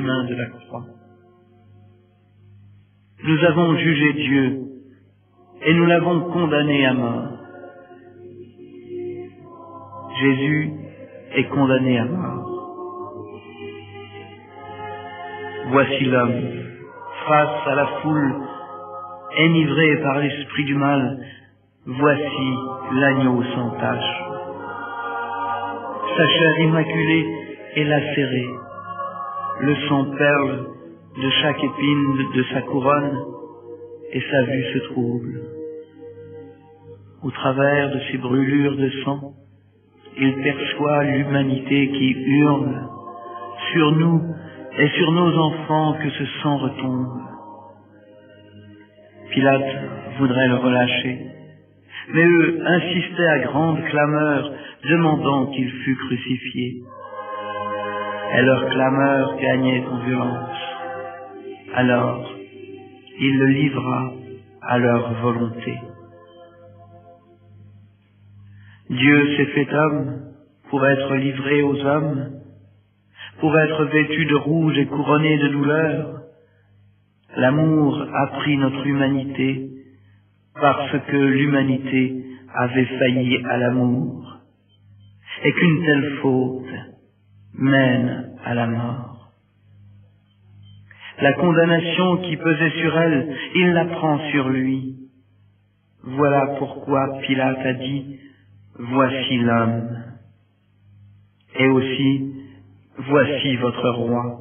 chemin de la croix. Nous avons jugé Dieu et nous l'avons condamné à mort. Jésus est condamné à mort. Voici l'homme, face à la foule, enivré par l'esprit du mal, voici l'agneau sans tache. Sa chair immaculée est lacérée, le sang perle de chaque épine de sa couronne, et sa vue se trouble. Au travers de ces brûlures de sang, il perçoit l'humanité qui hurle sur nous et sur nos enfants que ce sang retombe. Pilate voudrait le relâcher, mais eux insistaient à grande clameur, demandant qu'il fût crucifié. Et leur clameur gagnait en violence. Alors, il le livra à leur volonté. Dieu s'est fait homme pour être livré aux hommes, pour être vêtu de rouge et couronné de douleur. L'amour a pris notre humanité parce que l'humanité avait failli à l'amour et qu'une telle faute mène à la mort. La condamnation qui pesait sur elle, il la prend sur lui. Voilà pourquoi Pilate a dit « Voici l'homme » et aussi « Voici votre roi ».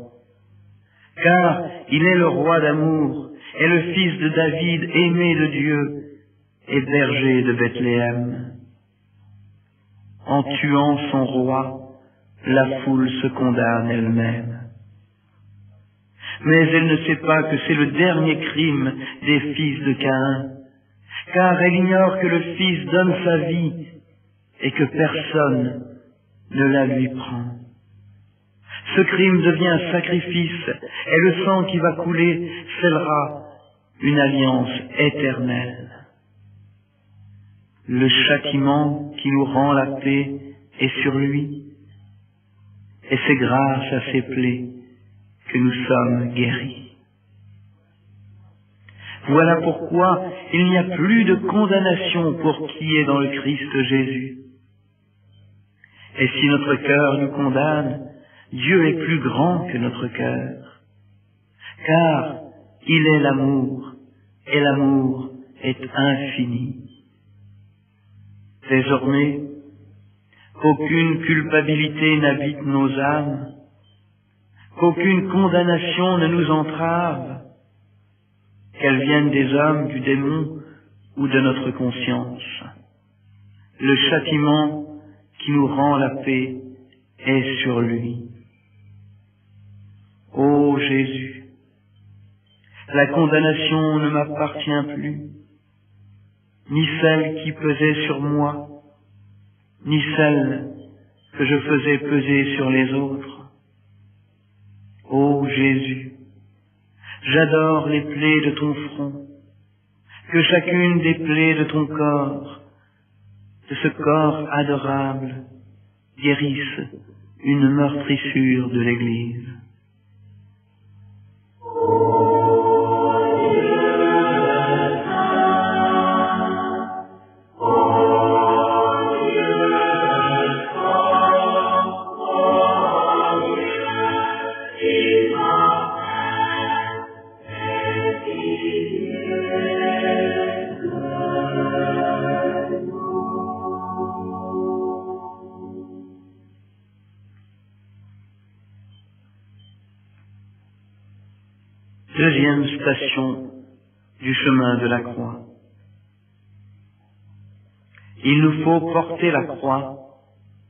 Car il est le roi d'amour et le fils de David, aimé de Dieu et berger de Bethléem. En tuant son roi, la foule se condamne elle-même. Mais elle ne sait pas que c'est le dernier crime des fils de Caïn, car elle ignore que le Fils donne sa vie et que personne ne la lui prend. Ce crime devient un sacrifice et le sang qui va couler scellera une alliance éternelle. Le châtiment qui nous rend la paix est sur lui, et c'est grâce à ses plaies que nous sommes guéris. Voilà pourquoi il n'y a plus de condamnation pour qui est dans le Christ Jésus. Et si notre cœur nous condamne, Dieu est plus grand que notre cœur, car il est l'amour, et l'amour est infini. Désormais, qu'aucune culpabilité n'habite nos âmes, qu'aucune condamnation ne nous entrave, qu'elle vienne des hommes, du démon ou de notre conscience. Le châtiment qui nous rend la paix est sur lui. Ô Jésus, la condamnation ne m'appartient plus, ni celle qui pesait sur moi, ni celle que je faisais peser sur les autres. Ô Jésus, j'adore les plaies de ton front, que chacune des plaies de ton corps, de ce corps adorable, guérisse une meurtrissure de l'Église. Deuxième station du chemin de la croix. Il nous faut porter la croix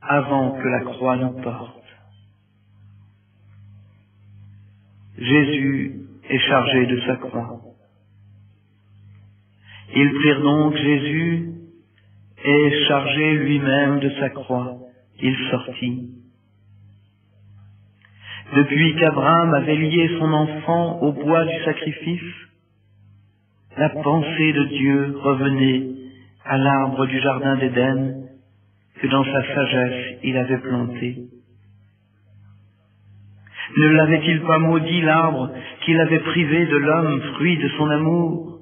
avant que la croix nous porte. Jésus est chargé de sa croix. Ils prirent donc Jésus et, chargé lui-même de sa croix, il sortit. Depuis qu'Abraham avait lié son enfant au bois du sacrifice, la pensée de Dieu revenait à l'arbre du jardin d'Éden que dans sa sagesse il avait planté. Ne l'avait-il pas maudit l'arbre qui l'avait privé de l'homme, fruit de son amour?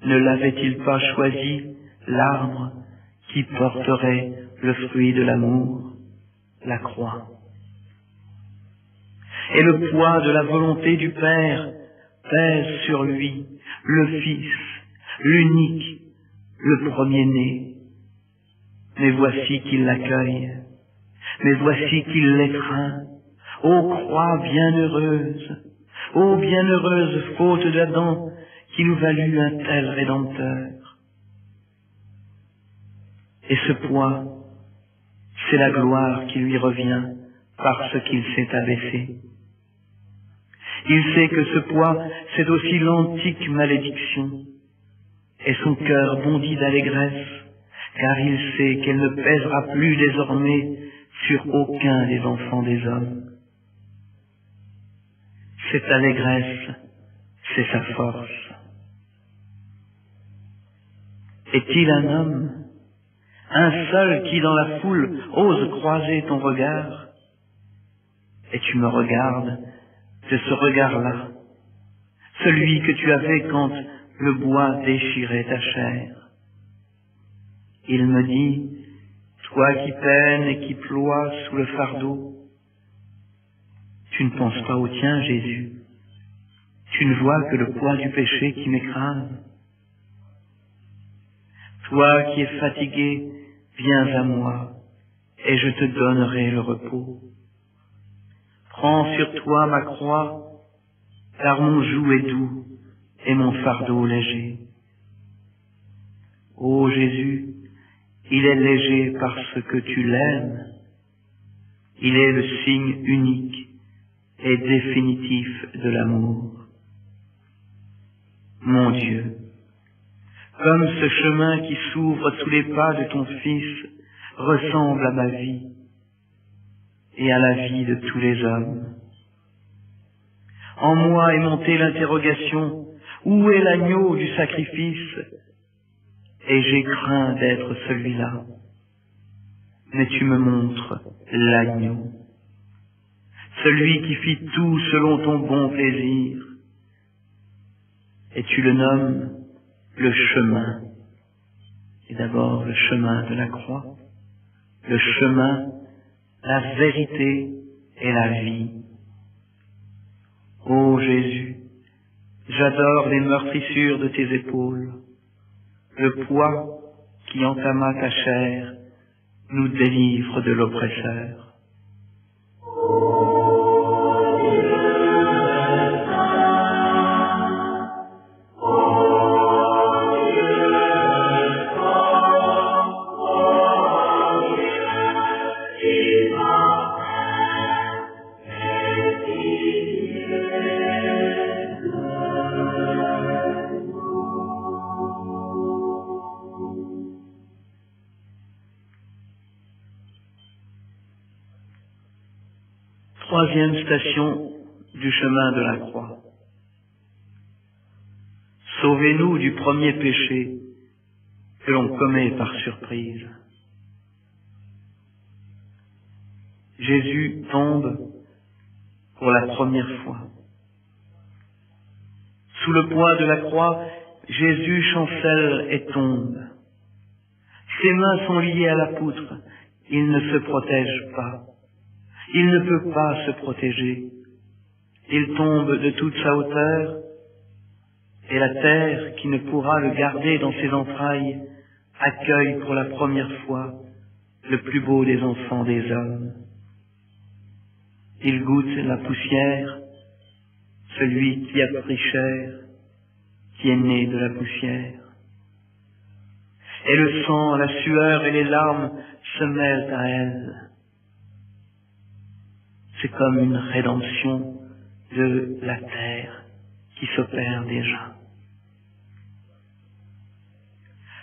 Ne l'avait-il pas choisi l'arbre qui porterait le fruit de l'amour, la croix? Et le poids de la volonté du Père pèse sur lui, le Fils, l'unique, le premier-né. Mais voici qu'il l'accueille, mais voici qu'il l'étreint. Ô croix bienheureuse, ô bienheureuse faute d'Adam, qui nous valut un tel Rédempteur. Et ce poids, c'est la gloire qui lui revient parce qu'il s'est abaissé. Il sait que ce poids, c'est aussi l'antique malédiction, et son cœur bondit d'allégresse, car il sait qu'elle ne pèsera plus désormais sur aucun des enfants des hommes. Cette allégresse, c'est sa force. Est-il un homme, un seul qui dans la foule ose croiser ton regard? Et tu me regardes de ce regard-là, celui que tu avais quand le bois déchirait ta chair. Il me dit, toi qui peines et qui ploies sous le fardeau, tu ne penses pas au tien, Jésus. Tu ne vois que le poids du péché qui m'écrase. Toi qui es fatigué, viens à moi, et je te donnerai le repos. Prends sur toi ma croix, car mon joug est doux et mon fardeau léger. Ô Jésus, il est léger parce que tu l'aimes. Il est le signe unique et définitif de l'amour. Mon Dieu, comme ce chemin qui s'ouvre sous les pas de ton Fils ressemble à ma vie et à la vie de tous les hommes. En moi est montée l'interrogation, où est l'agneau du sacrifice? Et j'ai craint d'être celui-là. Mais tu me montres l'agneau, celui qui fit tout selon ton bon plaisir. Et tu le nommes le chemin. Et d'abord le chemin de la croix, le chemin, la vérité et la vie. Ô Jésus, j'adore les meurtrissures de tes épaules, le poids qui entama ta chair nous délivre de l'oppresseur. Troisième station du chemin de la croix. Sauvez-nous du premier péché que l'on commet par surprise. Jésus tombe pour la première fois. Sous le poids de la croix, Jésus chancelle et tombe. Ses mains sont liées à la poutre. Il ne se protège pas. Il ne peut pas se protéger. Il tombe de toute sa hauteur, et la terre, qui ne pourra le garder dans ses entrailles, accueille pour la première fois le plus beau des enfants des hommes. Il goûte la poussière, celui qui a pris chair, qui est né de la poussière. Et le sang, la sueur et les larmes se mêlent à elle. C'est comme une rédemption de la terre qui s'opère déjà.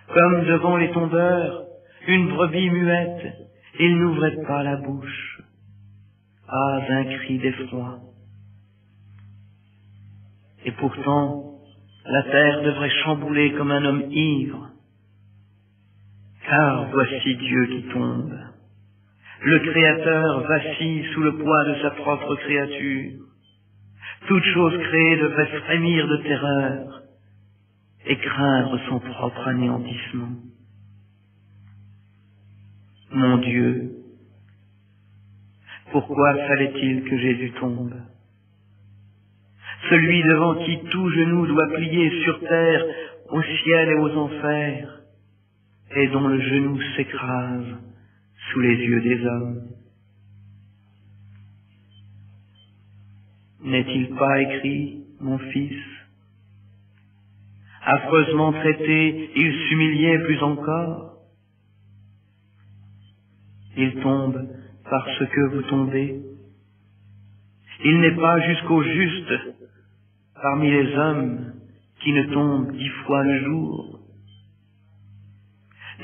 Comme devant les tondeurs, une brebis muette, il n'ouvrait pas la bouche. Pas un cri d'effroi. Et pourtant, la terre devrait chambouler comme un homme ivre. Car voici Dieu qui tombe. Le Créateur vacille sous le poids de sa propre créature. Toute chose créée devrait frémir de terreur et craindre son propre anéantissement. Mon Dieu, pourquoi fallait-il que Jésus tombe? Celui devant qui tout genou doit plier sur terre, au ciel et aux enfers, et dont le genou s'écrase sous les yeux des hommes. N'est-il pas écrit, mon fils? Affreusement traité, il s'humiliait plus encore. Il tombe parce que vous tombez. Il n'est pas jusqu'au juste parmi les hommes qui ne tombent 10 fois le jour.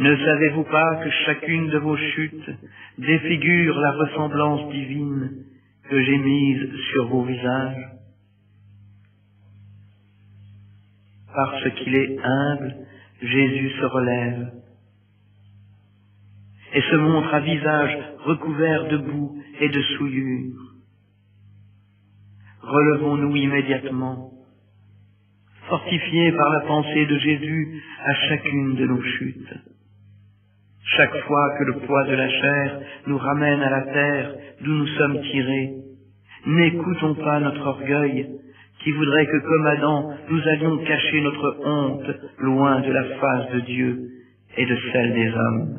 Ne savez-vous pas que chacune de vos chutes défigure la ressemblance divine que j'ai mise sur vos visages? Parce qu'il est humble, Jésus se relève et se montre à visage recouvert de boue et de souillure. Relevons-nous immédiatement, fortifiés par la pensée de Jésus à chacune de nos chutes. Chaque fois que le poids de la chair nous ramène à la terre d'où nous sommes tirés, n'écoutons pas notre orgueil qui voudrait que, comme Adam, nous allions cacher notre honte loin de la face de Dieu et de celle des hommes.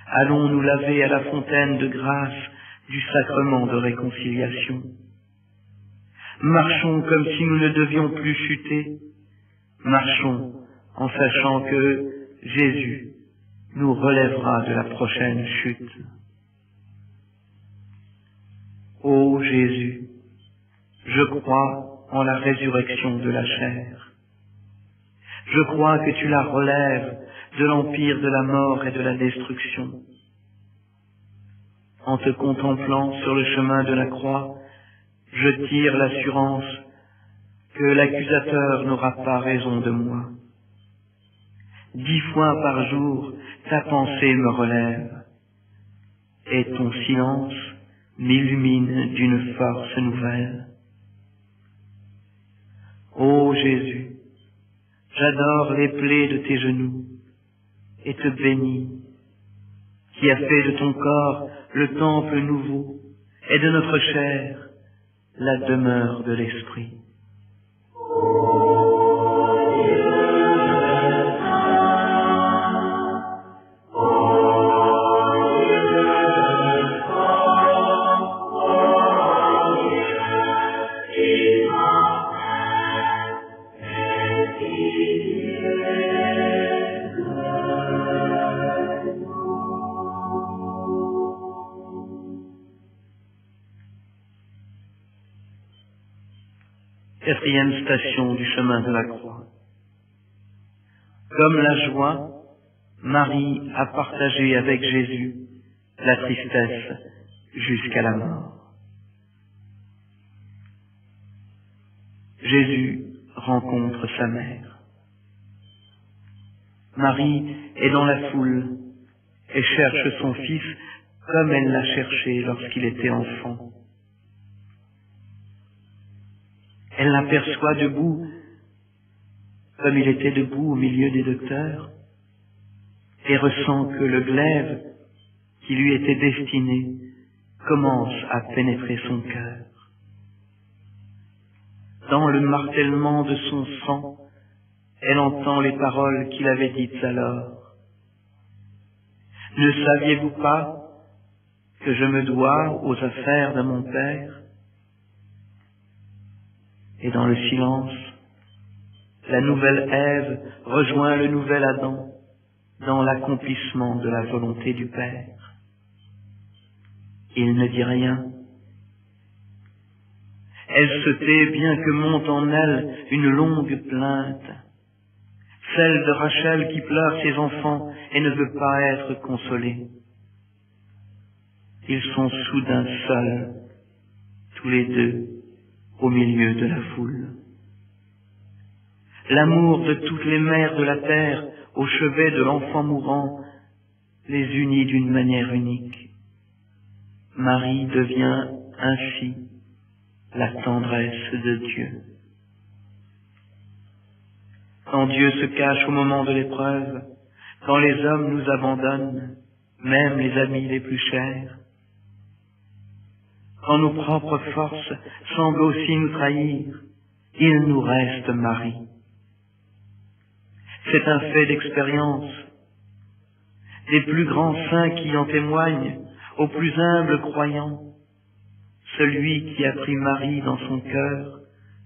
Allons nous laver à la fontaine de grâce du sacrement de réconciliation. Marchons comme si nous ne devions plus chuter. Marchons en sachant que Jésus nous relèvera de la prochaine chute. Ô Jésus, je crois en la résurrection de la chair. Je crois que tu la relèves de l'empire de la mort et de la destruction. En te contemplant sur le chemin de la croix, je tire l'assurance que l'accusateur n'aura pas raison de moi. 10 fois par jour, ta pensée me relève, et ton silence m'illumine d'une force nouvelle. Ô Jésus, j'adore les plaies de tes genoux, et te bénis, qui as fait de ton corps le temple nouveau, et de notre chair la demeure de l'Esprit. Quatrième station du chemin de la croix. Comme la joie, Marie a partagé avec Jésus la tristesse jusqu'à la mort. Jésus rencontre sa mère. Marie est dans la foule et cherche son fils comme elle l'a cherché lorsqu'il était enfant. Elle l'aperçoit debout, comme il était debout au milieu des docteurs, et ressent que le glaive qui lui était destiné commence à pénétrer son cœur. Dans le martèlement de son sang, elle entend les paroles qu'il avait dites alors. « Ne saviez-vous pas que je me dois aux affaires de mon Père ?» Et dans le silence, la nouvelle Ève rejoint le nouvel Adam dans l'accomplissement de la volonté du Père. Il ne dit rien. Elle se tait bien que monte en elle une longue plainte, celle de Rachel qui pleure ses enfants et ne veut pas être consolée. Ils sont soudain seuls, tous les deux, au milieu de la foule. L'amour de toutes les mères de la terre au chevet de l'enfant mourant les unit d'une manière unique. Marie devient ainsi la tendresse de Dieu. Quand Dieu se cache au moment de l'épreuve, quand les hommes nous abandonnent, même les amis les plus chers, quand nos propres forces semblent aussi nous trahir, il nous reste Marie. C'est un fait d'expérience. Les plus grands saints qui en témoignent, aux plus humbles croyants, celui qui a pris Marie dans son cœur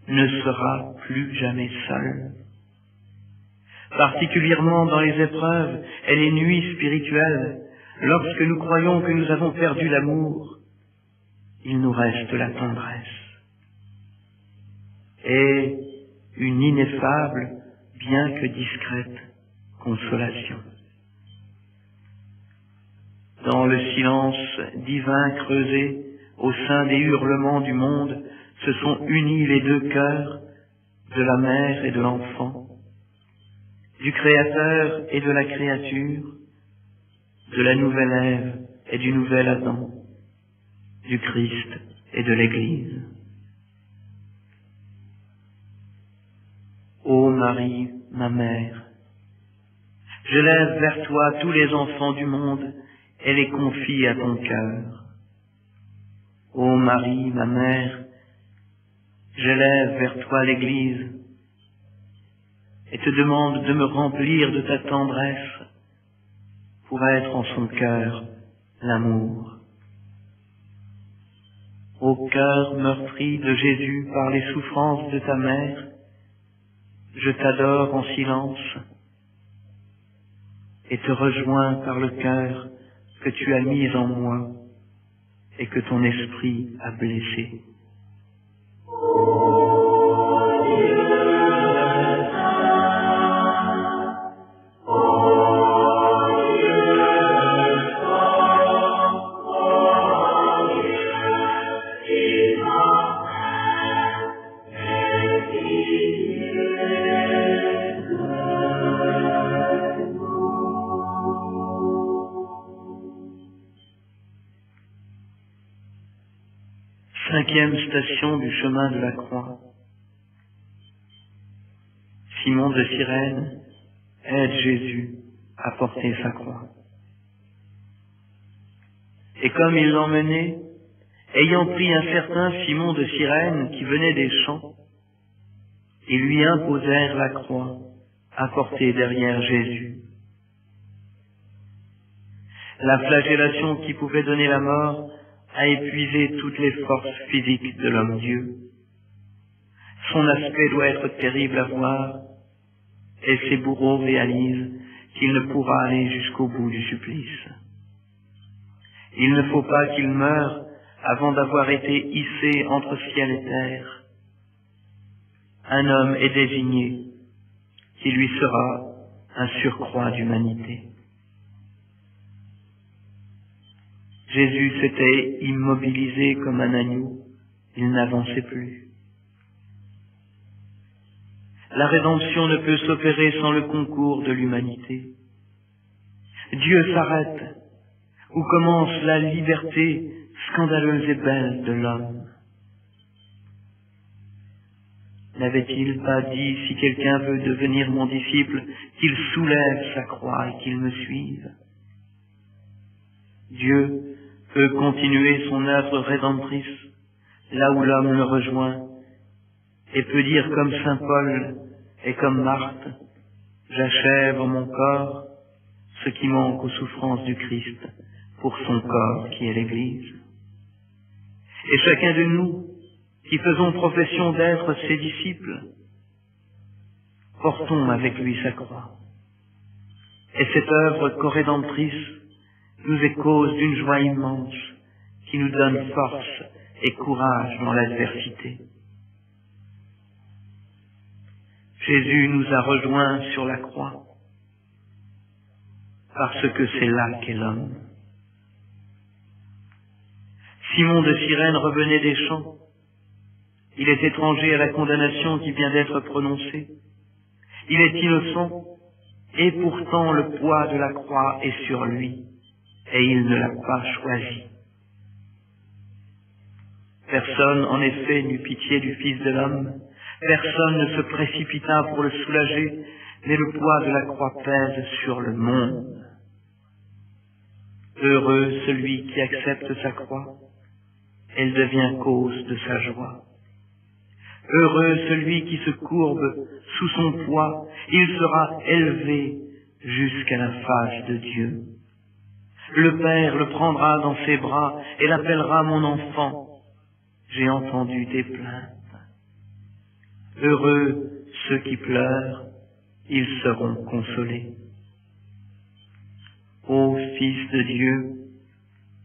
ne sera plus jamais seul. Particulièrement dans les épreuves et les nuits spirituelles, lorsque nous croyons que nous avons perdu l'amour, il nous reste la tendresse et une ineffable, bien que discrète, consolation. Dans le silence divin creusé au sein des hurlements du monde, se sont unis les deux cœurs de la mère et de l'enfant, du Créateur et de la créature, de la nouvelle Ève et du nouvel Adam, du Christ et de l'Église. Ô Marie, ma mère, je lève vers toi tous les enfants du monde et les confie à ton cœur. Ô Marie, ma mère, je lève vers toi l'Église et te demande de me remplir de ta tendresse pour être en son cœur l'amour. Ô cœur meurtri de Jésus par les souffrances de ta mère, je t'adore en silence et te rejoins par le cœur que tu as mis en moi et que ton esprit a blessé. Cinquième station du chemin de la croix. Simon de Cyrène aide Jésus à porter sa croix. Et comme il l'emmenait, ayant pris un certain Simon de Cyrène qui venait des champs, ils lui imposèrent la croix à porter derrière Jésus. La flagellation qui pouvait donner la mort a épuisé toutes les forces physiques de l'homme-dieu. Son aspect doit être terrible à voir, et ses bourreaux réalisent qu'il ne pourra aller jusqu'au bout du supplice. Il ne faut pas qu'il meure avant d'avoir été hissé entre ciel et terre. Un homme est désigné qui lui sera un surcroît d'humanité. Jésus s'était immobilisé comme un agneau, il n'avançait plus. La rédemption ne peut s'opérer sans le concours de l'humanité. Dieu s'arrête, où commence la liberté scandaleuse et belle de l'homme. N'avait-il pas dit, si quelqu'un veut devenir mon disciple, qu'il soulève sa croix et qu'il me suive? Dieu peut continuer son œuvre rédemptrice là où l'homme le rejoint et peut dire comme saint Paul et comme Marthe, j'achève en mon corps ce qui manque aux souffrances du Christ pour son corps qui est l'Église. Et chacun de nous qui faisons profession d'être ses disciples, portons avec lui sa croix. Et cette œuvre corédemptrice nous est cause d'une joie immense qui nous donne force et courage dans l'adversité. Jésus nous a rejoints sur la croix parce que c'est là qu'est l'homme. Simon de Cyrène revenait des champs. Il est étranger à la condamnation qui vient d'être prononcée. Il est innocent et pourtant le poids de la croix est sur lui. et il ne l'a pas choisi. Personne, en effet, n'eut pitié du Fils de l'homme, personne ne se précipita pour le soulager, mais le poids de la croix pèse sur le monde. Heureux celui qui accepte sa croix, elle devient cause de sa joie. Heureux celui qui se courbe sous son poids, il sera élevé jusqu'à la face de Dieu. Le Père le prendra dans ses bras et l'appellera mon enfant. J'ai entendu tes plaintes. Heureux ceux qui pleurent, ils seront consolés. Ô Fils de Dieu,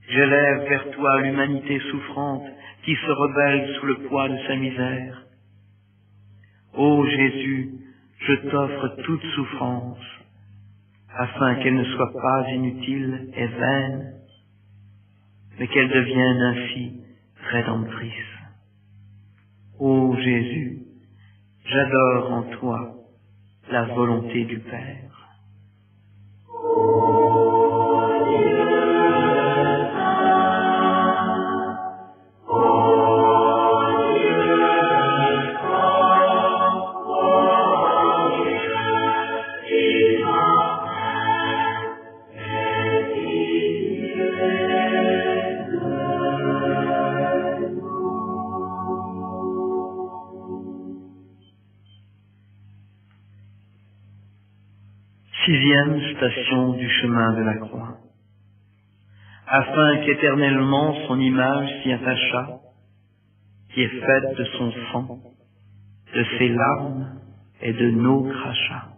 j'élève vers toi l'humanité souffrante qui se rebelle sous le poids de sa misère. Ô Jésus, je t'offre toute souffrance, afin qu'elle ne soit pas inutile et vaine, mais qu'elle devienne ainsi rédemptrice. Ô Jésus, j'adore en toi la volonté du Père. Sixième station du chemin de la croix. Afin qu'éternellement son image s'y attachât, qui est faite de son sang, de ses larmes et de nos crachats.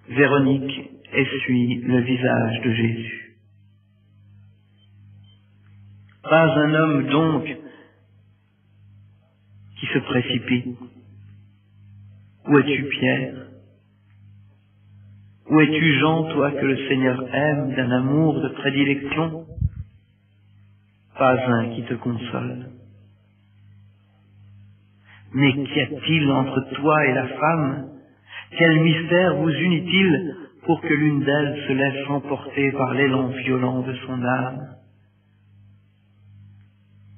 Véronique essuie le visage de Jésus. Pas un homme donc qui se précipite. Où es-tu, Pierre? Où es-tu, Jean, toi que le Seigneur aime d'un amour de prédilection? Pas un qui te console. Mais qu'y a-t-il entre toi et la femme? Quel mystère vous unit-il pour que l'une d'elles se laisse emporter par l'élan violent de son âme?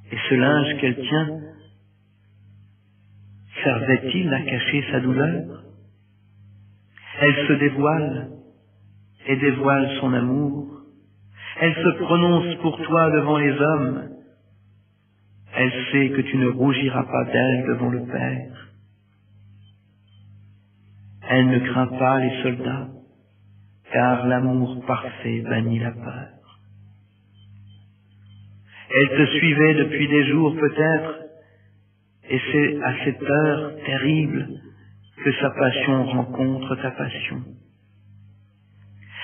Et ce linge qu'elle tient, servait-il à cacher sa douleur? Elle se dévoile et dévoile son amour. Elle se prononce pour toi devant les hommes. Elle sait que tu ne rougiras pas d'elle devant le Père. Elle ne craint pas les soldats, car l'amour parfait bannit la peur. Elle te suivait depuis des jours peut-être, et c'est à cette heure terrible que sa passion rencontre ta passion.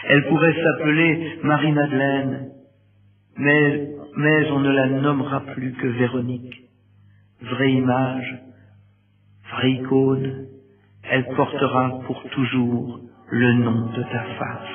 Elle pourrait s'appeler Marie-Madeleine, mais on ne la nommera plus que Véronique. Vraie image, vraie icône, elle portera pour toujours le nom de ta face.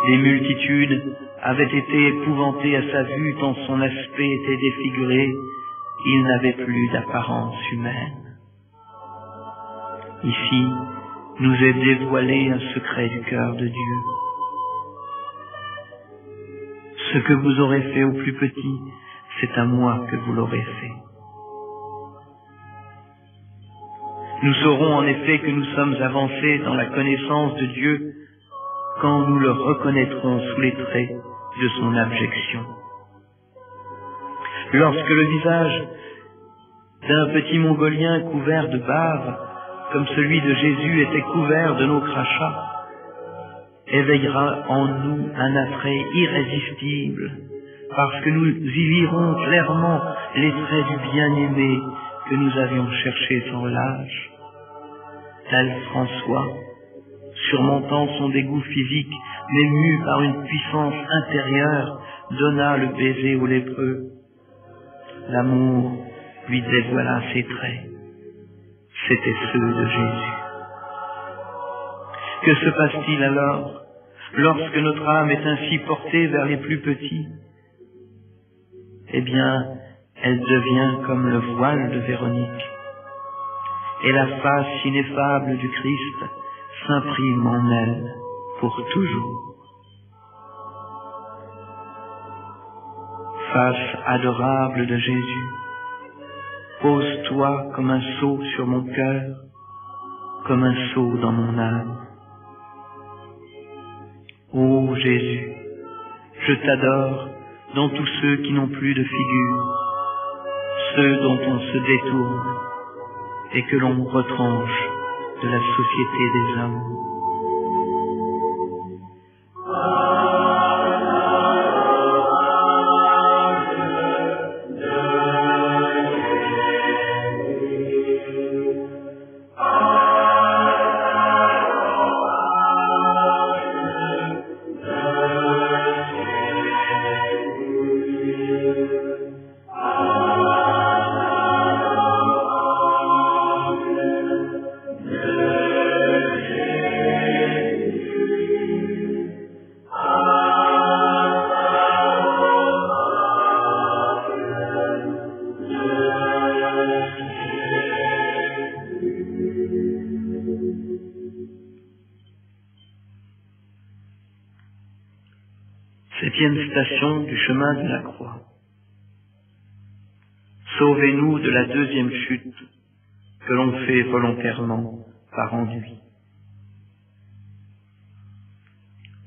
Les multitudes avaient été épouvantées à sa vue tant son aspect était défiguré, il n'avait plus d'apparence humaine. Ici, nous est dévoilé un secret du cœur de Dieu. Ce que vous aurez fait au plus petit, c'est à moi que vous l'aurez fait. Nous saurons en effet que nous sommes avancés dans la connaissance de Dieu quand nous le reconnaîtrons sous les traits de son abjection. Lorsque le visage d'un petit Mongolien couvert de bave, comme celui de Jésus était couvert de nos crachats, éveillera en nous un attrait irrésistible parce que nous y lirons clairement les traits du bien-aimé que nous avions cherché sans relâche. Tel François, surmontant son dégoût physique, mais mu par une puissance intérieure, donna le baiser au lépreux. L'amour lui dévoila ses traits. C'étaient ceux de Jésus. Que se passe-t-il alors, lorsque notre âme est ainsi portée vers les plus petits? Eh bien, elle devient comme le voile de Véronique, et la face ineffable du Christ s'imprime en elle pour toujours. Face adorable de Jésus, pose-toi comme un sceau sur mon cœur, comme un sceau dans mon âme. Ô Jésus, je t'adore dans tous ceux qui n'ont plus de figure, ceux dont on se détourne et que l'on retranche de la société des hommes. Septième station du chemin de la croix. Sauvez-nous de la deuxième chute que l'on fait volontairement par ennui.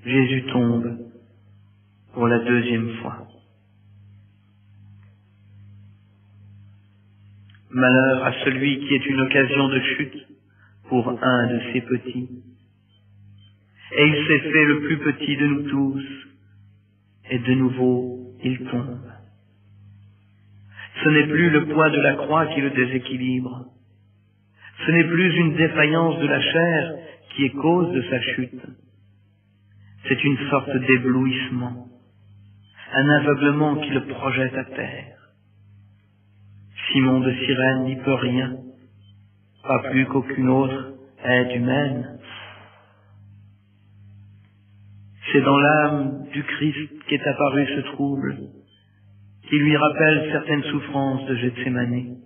Jésus tombe pour la deuxième fois. Malheur à celui qui est une occasion de chute pour un de ses petits. Et il s'est fait le plus petit de nous tous, et de nouveau il tombe. Ce n'est plus le poids de la croix qui le déséquilibre. Ce n'est plus une défaillance de la chair qui est cause de sa chute. C'est une sorte d'éblouissement, un aveuglement qui le projette à terre. Simon de Cyrène n'y peut rien, pas plus qu'aucune autre aide humaine. C'est dans l'âme du Christ qu'est apparu ce trouble, qui lui rappelle certaines souffrances de Gethsémani.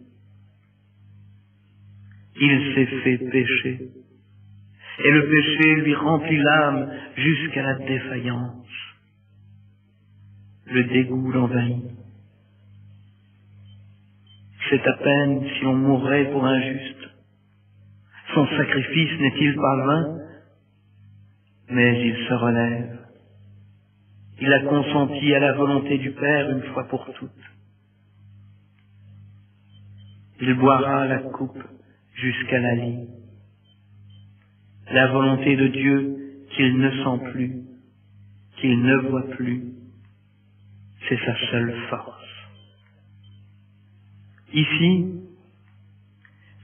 Il s'est fait pécher, et le péché lui remplit l'âme jusqu'à la défaillance. Le dégoût l'envahit. C'est à peine si on mourrait pour un juste. Son sacrifice n'est-il pas vain? Mais il se relève. Il a consenti à la volonté du Père une fois pour toutes. Il boira la coupe jusqu'à la lie. La volonté de Dieu qu'il ne sent plus, qu'il ne voit plus, c'est sa seule force. Ici,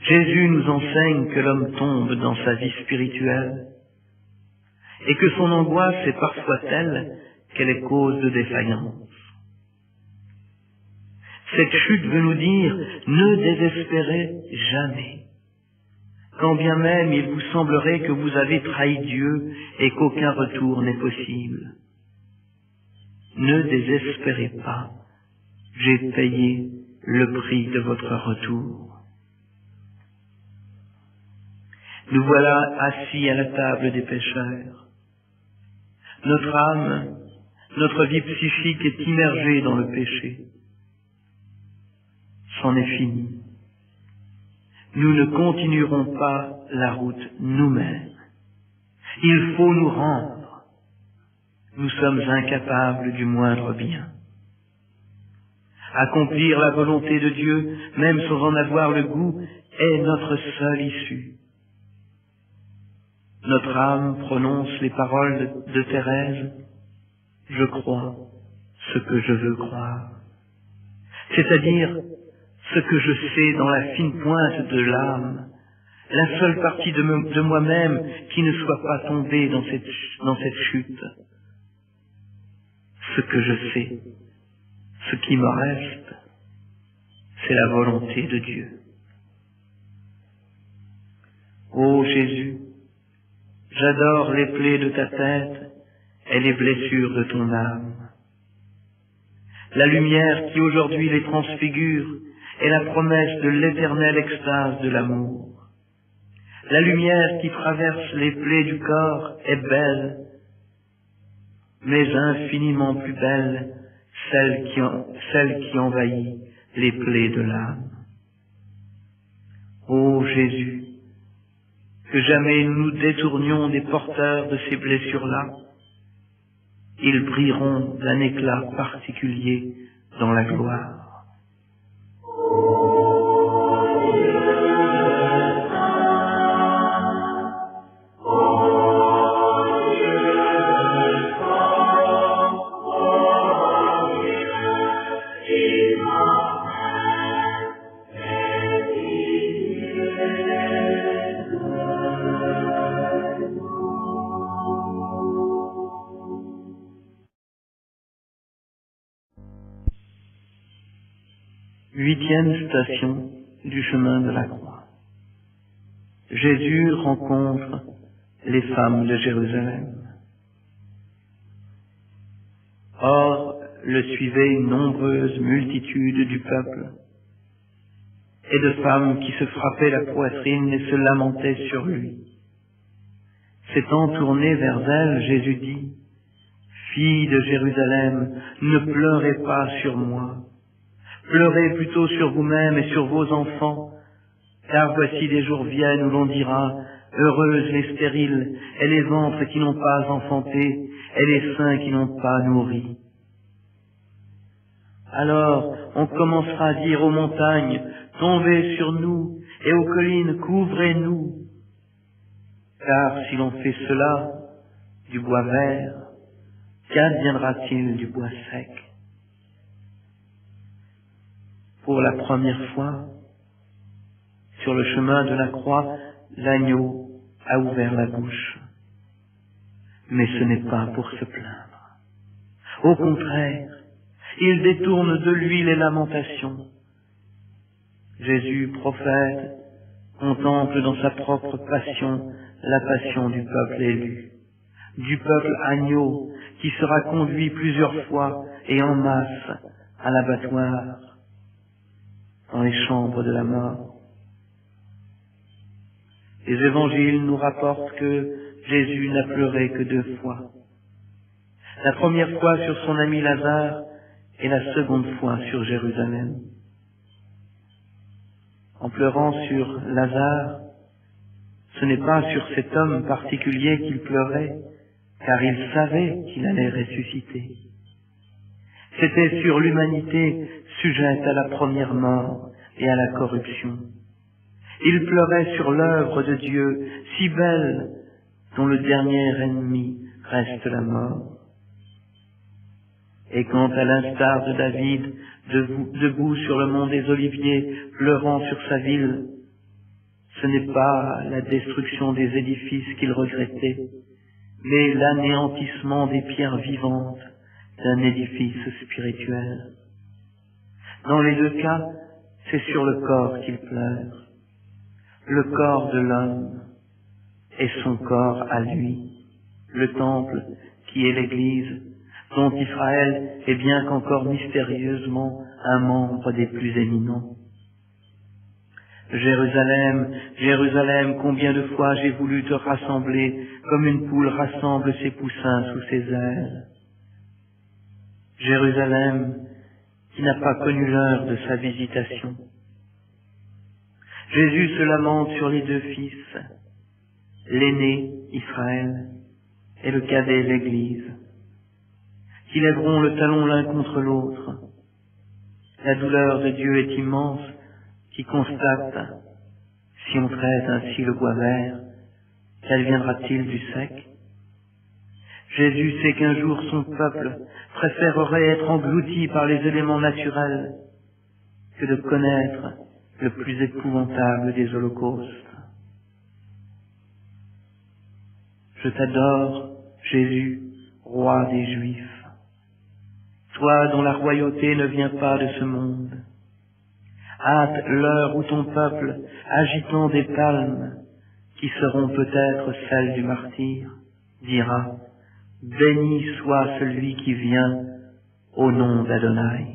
Jésus nous enseigne que l'homme tombe dans sa vie spirituelle et que son angoisse est parfois telle qu'elle est cause de défaillance. Cette chute veut nous dire « Ne désespérez jamais ». Quand bien même il vous semblerait que vous avez trahi Dieu et qu'aucun retour n'est possible. Ne désespérez pas, j'ai payé le prix de votre retour. Nous voilà assis à la table des pécheurs. Notre âme, notre vie psychique est immergée dans le péché. C'en est fini. Nous ne continuerons pas la route nous-mêmes. Il faut nous rendre. Nous sommes incapables du moindre bien. Accomplir la volonté de Dieu, même sans en avoir le goût, est notre seule issue. Notre âme prononce les paroles de Thérèse. Je crois, ce que je veux croire, c'est-à-dire ce que je sais dans la fine pointe de l'âme, la seule partie de moi-même qui ne soit pas tombée dans cette chute. Ce que je sais, ce qui me reste, c'est la volonté de Dieu. Ô Jésus, j'adore les plaies de ta tête et les blessures de ton âme. La lumière qui aujourd'hui les transfigure est la promesse de l'éternelle extase de l'amour. La lumière qui traverse les plaies du corps est belle, mais infiniment plus belle celle qui envahit les plaies de l'âme. Ô Jésus, que jamais nous nous détournions des porteurs de ces blessures-là. Ils brilleront d'un éclat particulier dans la gloire. Huitième station du chemin de la croix. Jésus rencontre les femmes de Jérusalem. Or, le suivait une nombreuse multitude du peuple, et de femmes qui se frappaient la poitrine et se lamentaient sur lui. S'étant tourné vers elle, Jésus dit, « Filles de Jérusalem, ne pleurez pas sur moi. Pleurez plutôt sur vous-même et sur vos enfants, car voici des jours viennent où l'on dira, heureuses les stériles, et les ventres qui n'ont pas enfanté, et les seins qui n'ont pas nourri. Alors on commencera à dire aux montagnes, tombez sur nous, et aux collines, couvrez-nous. Car si l'on fait cela du bois vert, qu'adviendra-t-il du bois sec? Pour la première fois, sur le chemin de la croix, l'agneau a ouvert la bouche. Mais ce n'est pas pour se plaindre. Au contraire, il détourne de lui les lamentations. Jésus, prophète, contemple dans sa propre passion la passion du peuple élu, du peuple agneau qui sera conduit plusieurs fois et en masse à l'abattoir, dans les chambres de la mort. Les évangiles nous rapportent que Jésus n'a pleuré que 2 fois. La première fois sur son ami Lazare et la seconde fois sur Jérusalem. En pleurant sur Lazare, ce n'est pas sur cet homme particulier qu'il pleurait, car il savait qu'il allait ressusciter. C'était sur l'humanité sujette à la première mort et à la corruption. Il pleurait sur l'œuvre de Dieu, si belle, dont le dernier ennemi reste la mort. Et quand, à l'instar de David, debout sur le mont des Oliviers, pleurant sur sa ville, ce n'est pas la destruction des édifices qu'il regrettait, mais l'anéantissement des pierres vivantes d'un édifice spirituel. Dans les 2 cas, c'est sur le corps qu'il pleure, le corps de l'homme et son corps à lui, le temple qui est l'Église, dont Israël est bien qu'encore mystérieusement un membre des plus éminents. Jérusalem, Jérusalem, combien de fois j'ai voulu te rassembler comme une poule rassemble ses poussins sous ses ailes. Jérusalem, qui n'a pas connu l'heure de sa visitation. Jésus se lamente sur les 2 fils, l'aîné, Israël, et le cadet, l'Église, qui lèveront le talon l'un contre l'autre. La douleur de Dieu est immense, qui constate, si on traite ainsi le bois vert, qu'adviendra-t-il du sec? Jésus sait qu'un jour son peuple préférerait être englouti par les éléments naturels que de connaître le plus épouvantable des holocaustes. Je t'adore, Jésus, roi des Juifs, toi dont la royauté ne vient pas de ce monde. Hâte l'heure où ton peuple, agitant des palmes, qui seront peut-être celles du martyr, dira « Béni soit celui qui vient au nom d'Adonai ».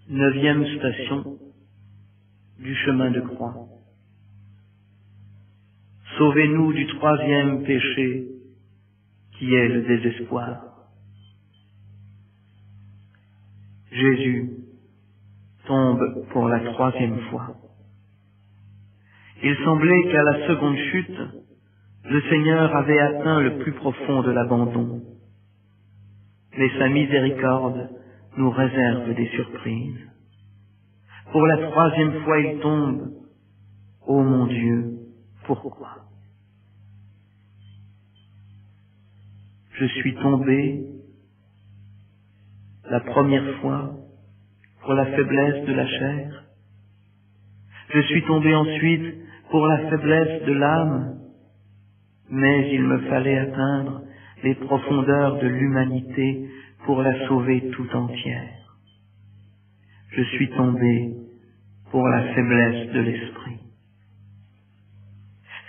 Neuvième station du chemin de croix. Sauvez-nous du troisième péché qui est le désespoir. Jésus tombe pour la troisième fois. Il semblait qu'à la seconde chute, le Seigneur avait atteint le plus profond de l'abandon. Mais sa miséricorde nous réserve des surprises. Pour la troisième fois, il tombe. Ô mon Dieu, pourquoi? Je suis tombé la première fois pour la faiblesse de la chair. Je suis tombé ensuite pour la faiblesse de l'âme, mais il me fallait atteindre les profondeurs de l'humanité pour la sauver tout entière. Je suis tombé pour la faiblesse de l'esprit.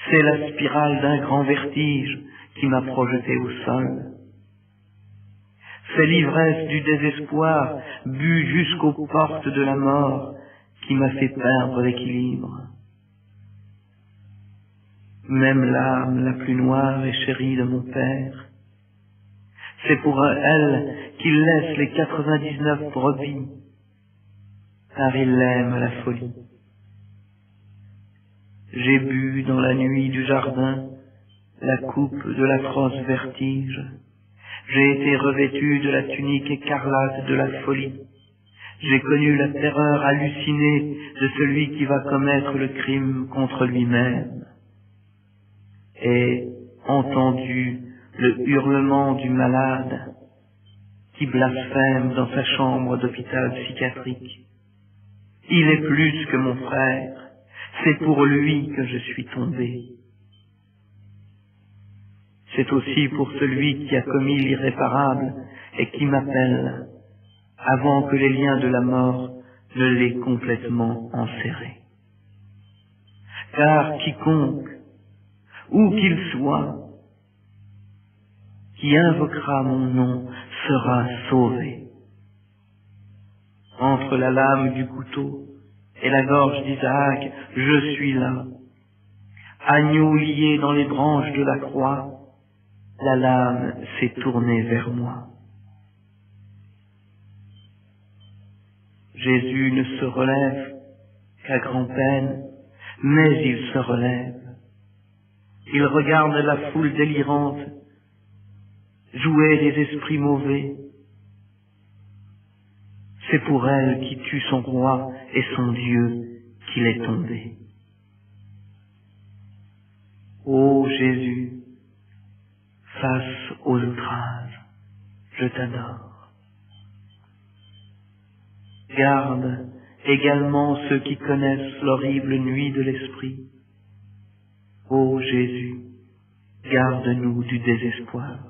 C'est la spirale d'un grand vertige qui m'a projeté au sol. C'est l'ivresse du désespoir, bu jusqu'aux portes de la mort, qui m'a fait perdre l'équilibre. Même l'âme la plus noire et chérie de mon Père, c'est pour elle qu'il laisse les 99 brebis, car il l'aime à la folie. J'ai bu dans la nuit du jardin la coupe de l'atroce vertige. J'ai été revêtu de la tunique écarlate de la folie. J'ai connu la terreur hallucinée de celui qui va commettre le crime contre lui-même. Et entendu le hurlement du malade qui blasphème dans sa chambre d'hôpital psychiatrique. Il est plus que mon frère, c'est pour lui que je suis tombé. C'est aussi pour celui qui a commis l'irréparable et qui m'appelle avant que les liens de la mort ne l'aient complètement enserré. Car quiconque, où qu'il soit, qui invoquera mon nom sera sauvé. Entre la lame du couteau et la gorge d'Isaac, je suis là. Agneau lié dans les branches de la croix, la lame s'est tournée vers moi. Jésus ne se relève qu'à grand-peine, mais il se relève. Il regarde la foule délirante jouer des esprits mauvais. C'est pour elle qui tue son roi et son Dieu qu'il est tombé. Ô Jésus, face aux outrages, je t'adore. Garde également ceux qui connaissent l'horrible nuit de l'esprit. Ô Jésus, garde-nous du désespoir.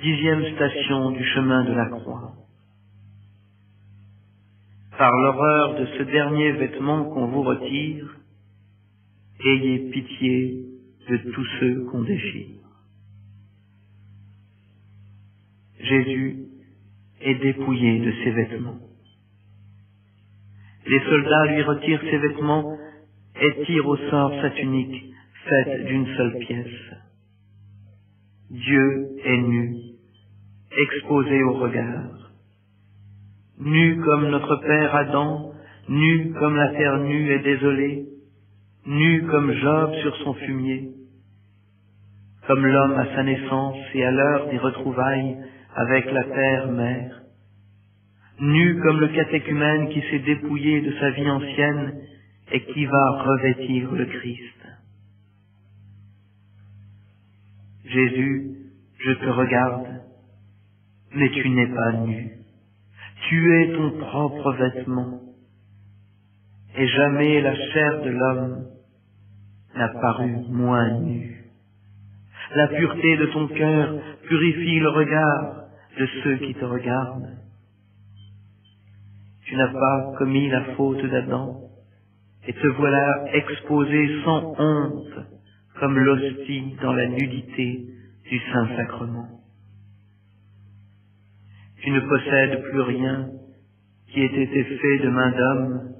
10e station du chemin de la croix. Par l'horreur de ce dernier vêtement qu'on vous retire, ayez pitié de tous ceux qu'on déchire. Jésus est dépouillé de ses vêtements. Les soldats lui retirent ses vêtements et tirent au sort sa tunique faite d'une seule pièce. Dieu est nu, exposé au regard. Nu comme notre père Adam, nu comme la terre nue et désolée, nu comme Job sur son fumier, comme l'homme à sa naissance et à l'heure des retrouvailles avec la terre mère, nu comme le catéchumène qui s'est dépouillé de sa vie ancienne et qui va revêtir le Christ. Jésus, je te regarde, mais tu n'es pas nu. Tu es ton propre vêtement, et jamais la chair de l'homme n'a paru moins nue. La pureté de ton cœur purifie le regard de ceux qui te regardent. Tu n'as pas commis la faute d'Adam, et te voilà exposé sans honte, comme l'hostie dans la nudité du Saint-Sacrement. Tu ne possèdes plus rien qui ait été fait de main d'homme,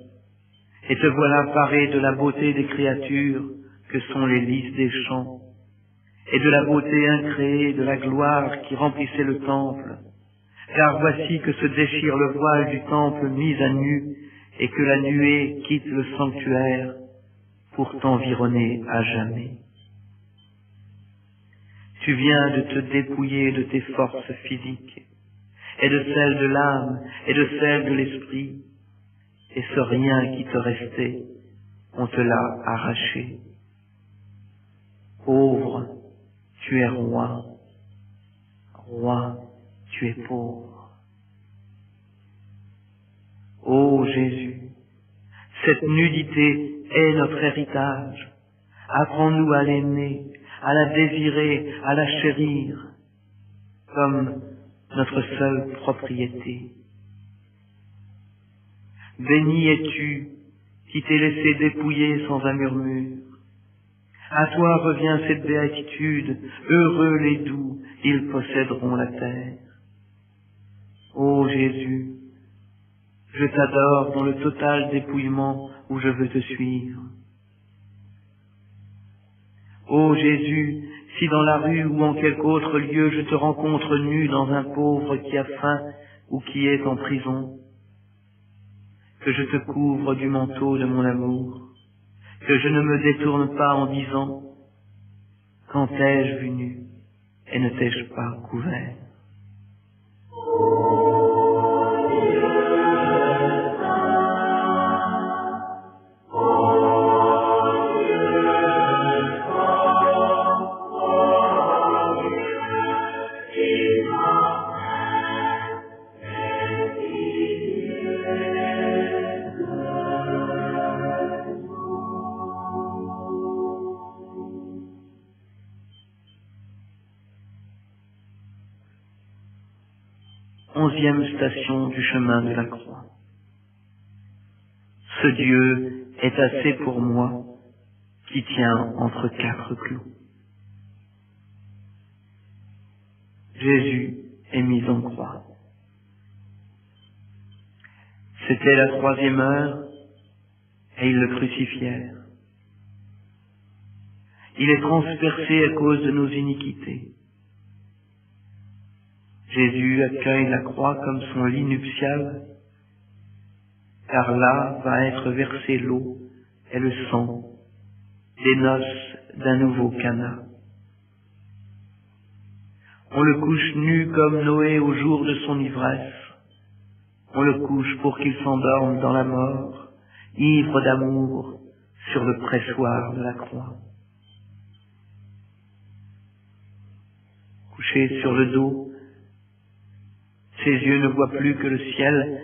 et te voilà paré de la beauté des créatures que sont les lys des champs, et de la beauté incréée de la gloire qui remplissait le temple. Car voici que se déchire le voile du temple mis à nu, et que la nuée quitte le sanctuaire pour t'environner à jamais. Tu viens de te dépouiller de tes forces physiques, et de celles de l'âme, et de celles de l'esprit, et ce rien qui te restait, on te l'a arraché. Pauvre, tu es roi. Roi, tu es pauvre. Ô Jésus, cette nudité est notre héritage. Apprends-nous à l'aimer, à la désirer, à la chérir, comme notre seule propriété. Béni es-tu qui t'es laissé dépouiller sans un murmure. À toi revient cette béatitude, heureux les doux, ils posséderont la terre. Ô Jésus, je t'adore dans le total dépouillement où je veux te suivre. Ô Jésus, si dans la rue ou en quelque autre lieu je te rencontre nu dans un pauvre qui a faim ou qui est en prison, que je te couvre du manteau de mon amour, que je ne me détourne pas en disant « Quand t'ai-je vu nu et ne t'ai-je pas couvert ?» Onzième station du chemin de la croix. Ce Dieu est assez pour moi qui tient entre quatre clous. Jésus est mis en croix. C'était la 3e heure et ils le crucifièrent. Il est transpercé à cause de nos iniquités. Jésus accueille la croix comme son lit nuptial, car là va être versée l'eau et le sang des noces d'un nouveau Cana. On le couche nu comme Noé au jour de son ivresse. On le couche pour qu'il s'endorme dans la mort, ivre d'amour sur le pressoir de la croix. Couché sur le dos, ses yeux ne voient plus que le ciel,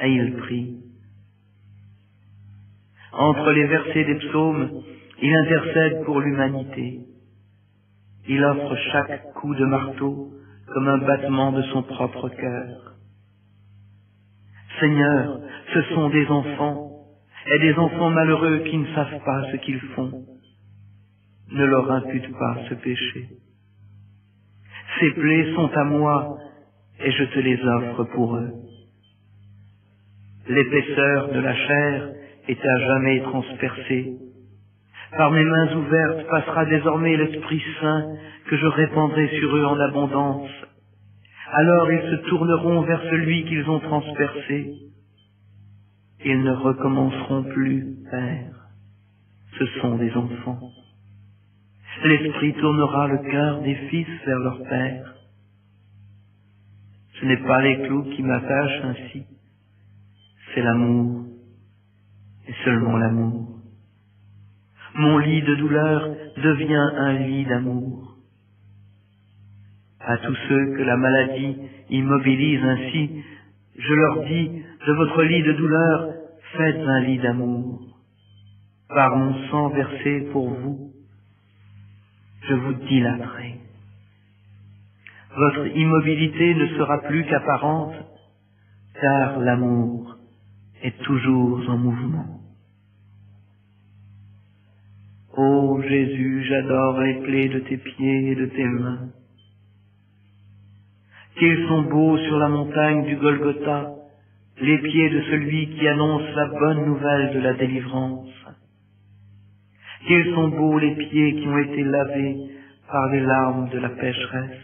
et il prie. Entre les versets des psaumes, il intercède pour l'humanité. Il offre chaque coup de marteau comme un battement de son propre cœur. Seigneur, ce sont des enfants, et des enfants malheureux qui ne savent pas ce qu'ils font. Ne leur impute pas ce péché. Ces plaies sont à moi, et je te les offre pour eux. L'épaisseur de la chair est à jamais transpercée. Par mes mains ouvertes passera désormais l'Esprit Saint que je répandrai sur eux en abondance. Alors ils se tourneront vers celui qu'ils ont transpercé. Ils ne recommenceront plus, Père. Ce sont des enfants. L'Esprit tournera le cœur des fils vers leur Père. Ce n'est pas les clous qui m'attachent ainsi, c'est l'amour, et seulement l'amour. Mon lit de douleur devient un lit d'amour. À tous ceux que la maladie immobilise ainsi, je leur dis, de votre lit de douleur, faites un lit d'amour. Par mon sang versé pour vous, je vous dilaterai. Votre immobilité ne sera plus qu'apparente, car l'amour est toujours en mouvement. Ô Jésus, j'adore les plaies de tes pieds et de tes mains. Qu'ils sont beaux sur la montagne du Golgotha, les pieds de celui qui annonce la bonne nouvelle de la délivrance. Qu'ils sont beaux les pieds qui ont été lavés par les larmes de la pécheresse.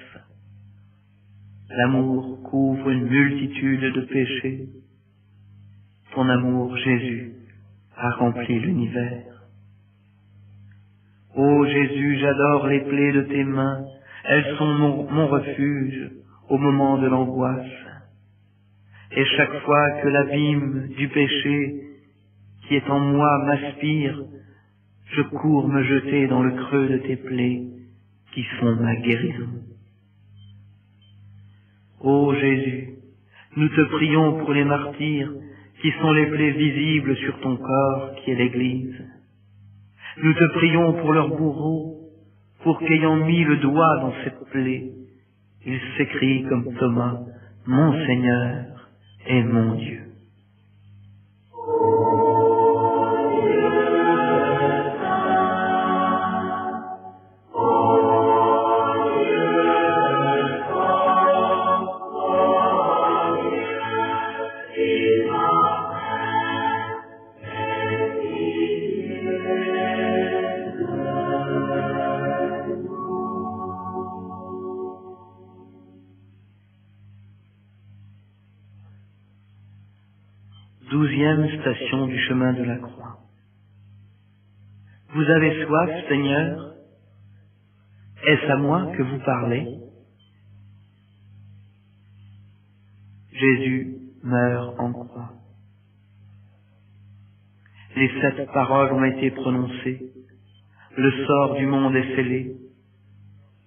L'amour couvre une multitude de péchés. Ton amour, Jésus, a rempli l'univers. Ô Jésus, j'adore les plaies de tes mains, elles sont mon refuge au moment de l'angoisse. Et chaque fois que l'abîme du péché qui est en moi m'aspire, je cours me jeter dans le creux de tes plaies qui sont ma guérison. Ô Jésus, nous te prions pour les martyrs qui sont les plaies visibles sur ton corps qui est l'Église. Nous te prions pour leurs bourreaux, pour qu'ayant mis le doigt dans cette plaie, ils s'écrient comme Thomas, « Mon Seigneur et mon Dieu ». Douzième station du chemin de la croix. Vous avez soif, Seigneur? Est-ce à moi que vous parlez? Jésus meurt en croix. Les 7 paroles ont été prononcées. Le sort du monde est scellé.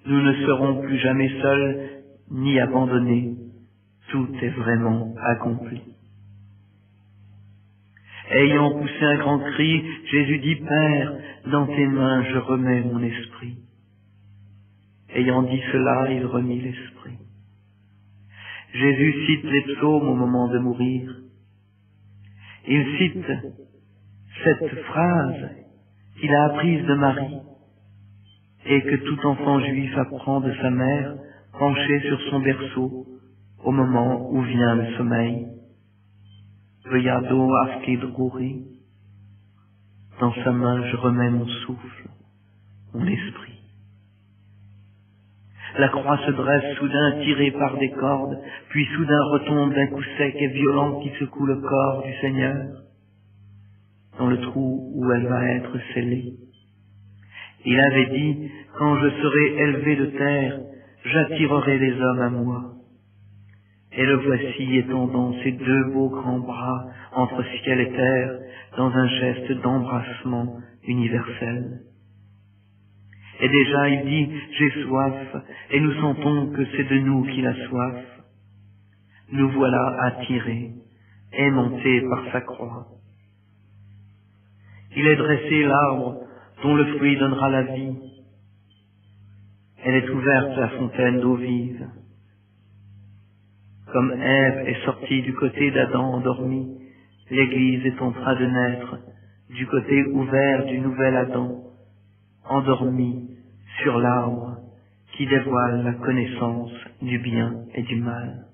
Nous ne serons plus jamais seuls ni abandonnés. Tout est vraiment accompli. Ayant poussé un grand cri, Jésus dit, « Père, dans tes mains je remets mon esprit. » Ayant dit cela, il remit l'esprit. Jésus cite les psaumes au moment de mourir. Il cite cette phrase qu'il a apprise de Marie et que tout enfant juif apprend de sa mère penchée sur son berceau au moment où vient le sommeil. Veyado afkedrouri, dans sa main je remets mon souffle, mon esprit. La croix se dresse soudain tirée par des cordes, puis soudain retombe d'un coup sec et violent qui secoue le corps du Seigneur, dans le trou où elle va être scellée. Il avait dit, quand je serai élevé de terre, j'attirerai les hommes à moi. Et le voici étendant ses 2 beaux grands bras entre ciel et terre dans un geste d'embrassement universel. Et déjà il dit, j'ai soif, et nous sentons que c'est de nous qu'il a soif. Nous voilà attirés, aimantés par sa croix. Il est dressé l'arbre dont le fruit donnera la vie. Elle est ouverte la fontaine d'eau vive. Comme Ève est sortie du côté d'Adam endormi, l'Église est en train de naître du côté ouvert du nouvel Adam, endormi sur l'arbre qui dévoile la connaissance du bien et du mal.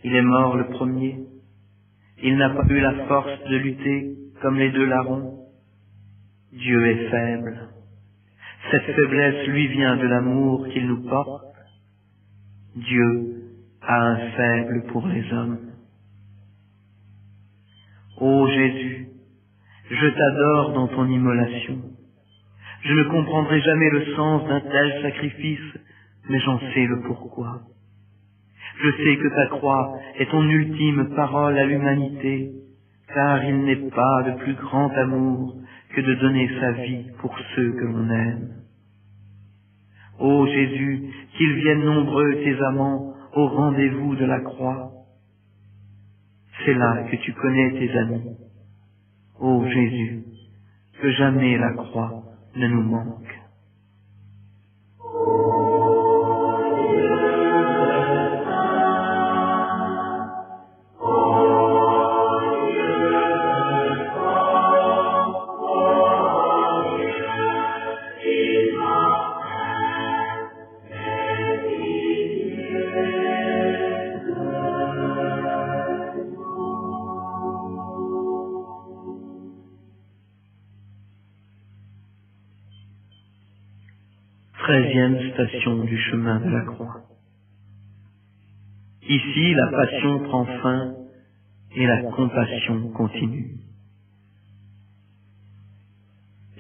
Il est mort le premier, il n'a pas eu la force de lutter comme les deux larrons. Dieu est faible. Cette faiblesse lui vient de l'amour qu'il nous porte. Dieu a un faible pour les hommes. Ô Jésus, je t'adore dans ton immolation. Je ne comprendrai jamais le sens d'un tel sacrifice, mais j'en sais le pourquoi. Je sais que ta croix est ton ultime parole à l'humanité, car il n'est pas de plus grand amour que de donner sa vie pour ceux que l'on aime. Ô Jésus, qu'ils viennent nombreux tes amants au rendez-vous de la croix. C'est là que tu connais tes amis. Ô Jésus, que jamais la croix ne nous manque. Treizième station du chemin de la croix. Ici, la passion prend fin et la compassion continue.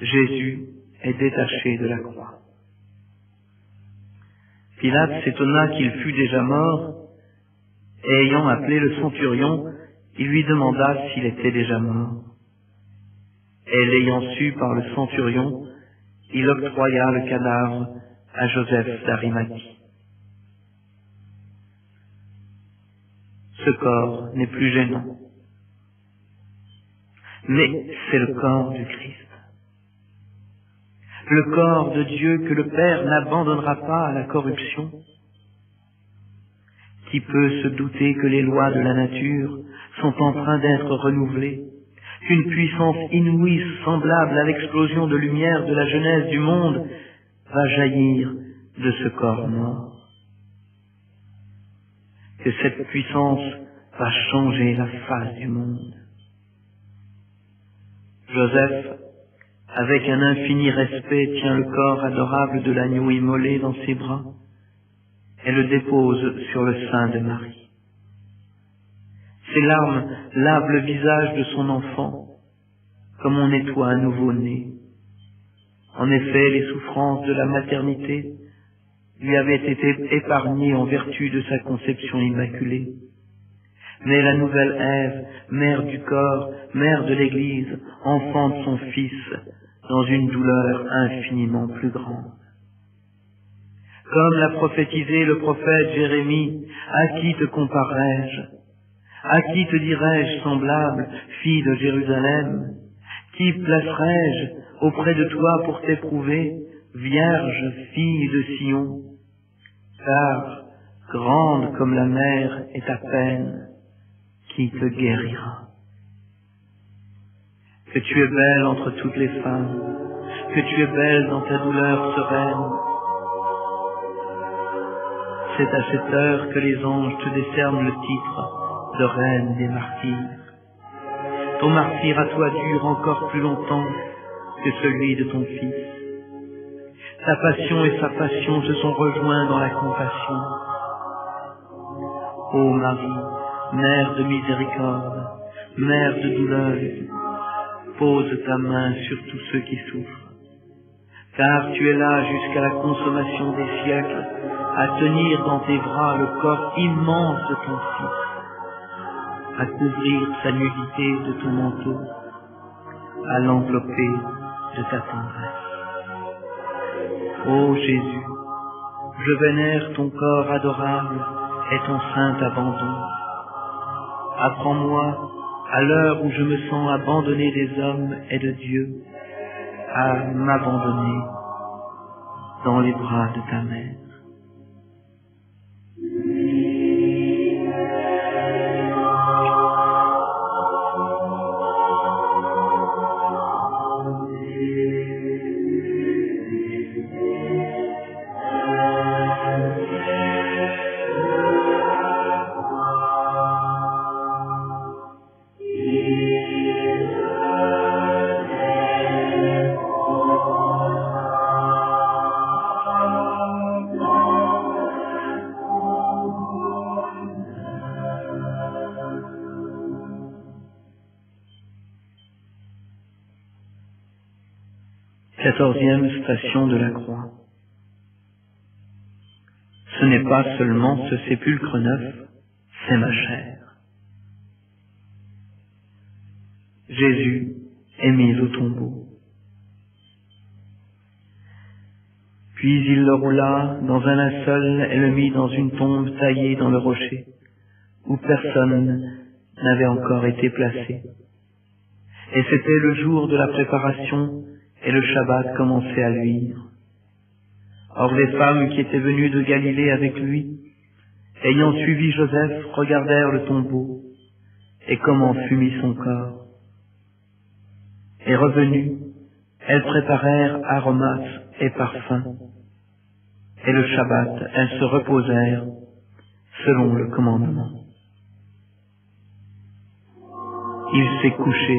Jésus est détaché de la croix. Pilate s'étonna qu'il fût déjà mort, et ayant appelé le centurion, il lui demanda s'il était déjà mort. Et l'ayant su par le centurion, il octroya le cadavre à Joseph d'Arimathie. Ce corps n'est plus gênant, mais c'est le corps du Christ. Le corps de Dieu que le Père n'abandonnera pas à la corruption. Qui peut se douter que les lois de la nature sont en train d'être renouvelées, qu'une puissance inouïe semblable à l'explosion de lumière de la genèse du monde va jaillir de ce corps mort, que cette puissance va changer la face du monde. Joseph, avec un infini respect, tient le corps adorable de l'agneau immolé dans ses bras et le dépose sur le sein de Marie. Ses larmes lavent le visage de son enfant, comme on nettoie un nouveau-né. En effet, les souffrances de la maternité lui avaient été épargnées en vertu de sa conception immaculée. Mais la nouvelle Ève, mère du corps, mère de l'Église, enfante son Fils dans une douleur infiniment plus grande. Comme l'a prophétisé le prophète Jérémie, à qui te comparerai-je? À qui te dirai-je semblable, fille de Jérusalem? Qui placerai-je auprès de toi pour t'éprouver, vierge, fille de Sion? Car, grande comme la mer est ta peine, qui te guérira? Que tu es belle entre toutes les femmes, que tu es belle dans ta douleur sereine. C'est à cette heure que les anges te décernent le titre de reine des martyrs. Ton martyre à toi dure encore plus longtemps que celui de ton Fils. Ta passion et sa passion se sont rejoints dans la compassion. Ô Marie, mère de miséricorde, mère de douleur, pose ta main sur tous ceux qui souffrent, car tu es là jusqu'à la consommation des siècles, à tenir dans tes bras le corps immense de ton Fils, à couvrir sa nudité de ton manteau, à l'envelopper de ta tendresse. Ô Jésus, je vénère ton corps adorable et ton saint abandon. Apprends-moi, à l'heure où je me sens abandonné des hommes et de Dieu, à m'abandonner dans les bras de ta mère. 14e station de la croix. Ce n'est pas seulement ce sépulcre neuf, c'est ma chair. Jésus est mis au tombeau. Puis il le roula dans un linceul et le mit dans une tombe taillée dans le rocher, où personne n'avait encore été placé. Et c'était le jour de la préparation, et le Shabbat commençait à luire. Or les femmes qui étaient venues de Galilée avec lui, ayant suivi Joseph, regardèrent le tombeau, et comment fut mis son corps. Et revenues, elles préparèrent aromates et parfums, et le Shabbat, elles se reposèrent selon le commandement. Il s'est couché,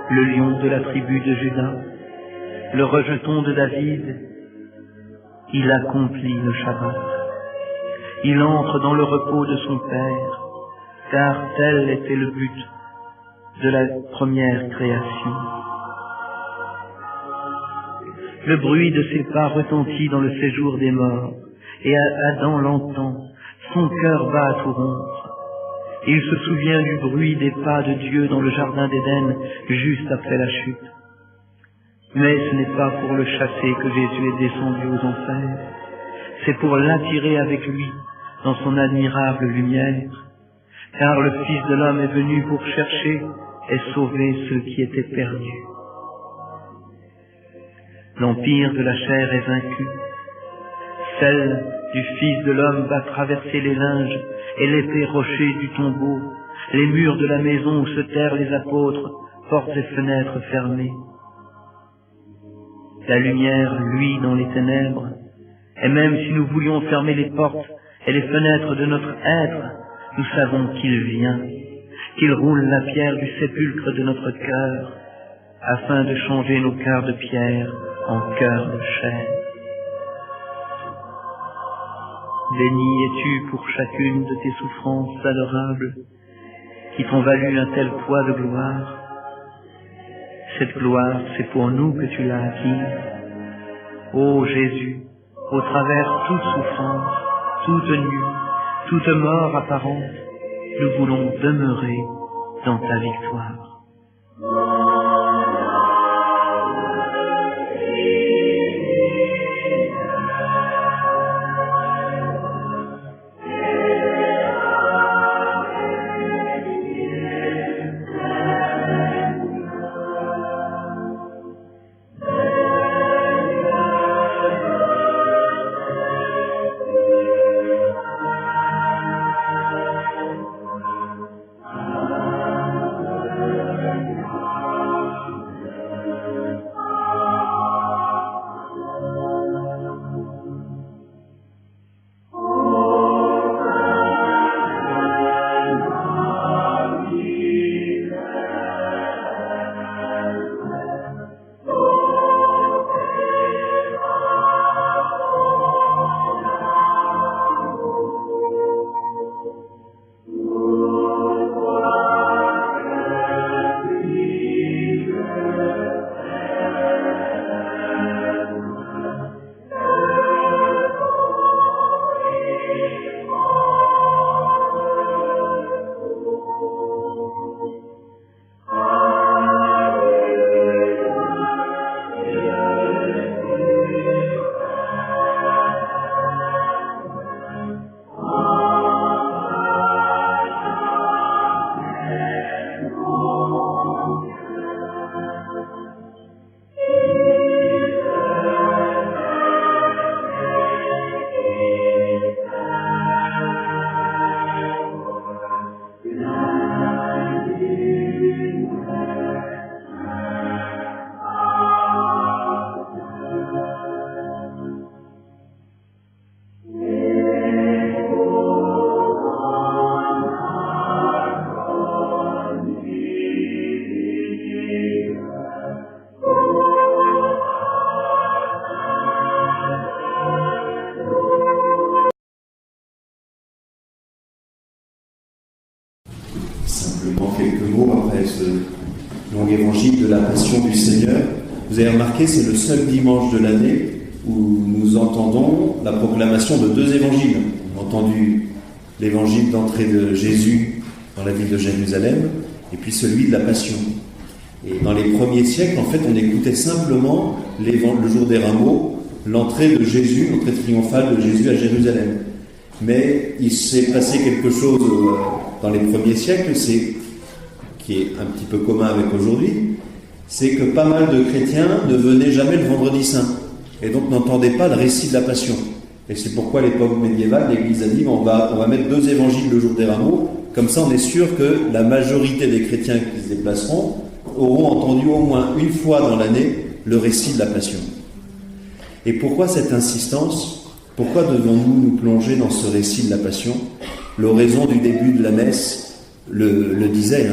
le lion de la tribu de Juda, le rejeton de David, il accomplit le Shabbat. Il entre dans le repos de son Père, car tel était le but de la première création. Le bruit de ses pas retentit dans le séjour des morts, et Adam l'entend, son cœur bat à tout rompre. Il se souvient du bruit des pas de Dieu dans le jardin d'Éden, juste après la chute. Mais ce n'est pas pour le chasser que Jésus est descendu aux enfers, c'est pour l'attirer avec lui dans son admirable lumière, car le Fils de l'homme est venu pour chercher et sauver ceux qui étaient perdus. L'empire de la chair est vaincu. Celle du Fils de l'homme va traverser les linges et l'épais rocher du tombeau, les murs de la maison où se terrent les apôtres, portes et fenêtres fermées. La lumière luit dans les ténèbres, et même si nous voulions fermer les portes et les fenêtres de notre être, nous savons qu'il vient, qu'il roule la pierre du sépulcre de notre cœur, afin de changer nos cœurs de pierre en cœurs de chair. Béni es-tu pour chacune de tes souffrances adorables, qui t'ont valu un tel poids de gloire. Cette gloire, c'est pour nous que tu l'as acquise. Ô Jésus, au travers toute souffrance, toute nuit, toute mort apparente, nous voulons demeurer dans ta victoire. remarqué, c'est le seul dimanche de l'année où nous entendons la proclamation de 2 évangiles. On a entendu l'évangile d'entrée de Jésus dans la ville de Jérusalem, et puis celui de la Passion. Et dans les premiers siècles, en fait, on écoutait simplement le jour des rameaux, l'entrée de Jésus, l'entrée triomphale de Jésus à Jérusalem. Mais il s'est passé quelque chose dans les premiers siècles, qui est un petit peu commun avec aujourd'hui, c'est que pas mal de chrétiens ne venaient jamais le vendredi saint, et donc n'entendaient pas le récit de la Passion. Et c'est pourquoi à l'époque médiévale, l'Église a dit on va mettre 2 évangiles le jour des rameaux, comme ça on est sûr que la majorité des chrétiens qui se déplaceront auront entendu au moins une fois dans l'année le récit de la Passion. Et pourquoi cette insistance ? Pourquoi devons-nous nous plonger dans ce récit de la Passion ? L'oraison du début de la messe le disait,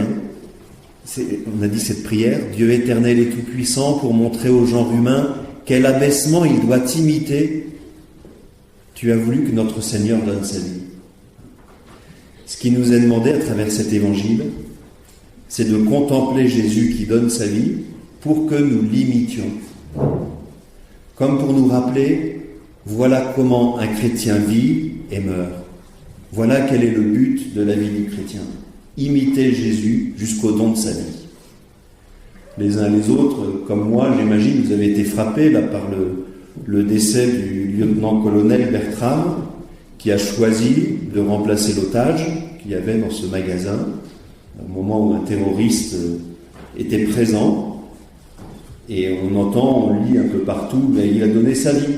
on a dit cette prière, « Dieu éternel et tout-puissant, pour montrer au genre humain quel abaissement il doit imiter, tu as voulu que notre Seigneur donne sa vie. » Ce qui nous est demandé à travers cet évangile, c'est de contempler Jésus qui donne sa vie pour que nous l'imitions. Comme pour nous rappeler, voilà comment un chrétien vit et meurt. Voilà quel est le but de la vie du chrétien. Imiter Jésus jusqu'au don de sa vie. Les uns les autres, comme moi, j'imagine, vous avez été frappés là, par le décès du lieutenant-colonel Bertram, qui a choisi de remplacer l'otage qu'il y avait dans ce magasin, au moment où un terroriste était présent. Et on entend, on lit un peu partout, mais il a donné sa vie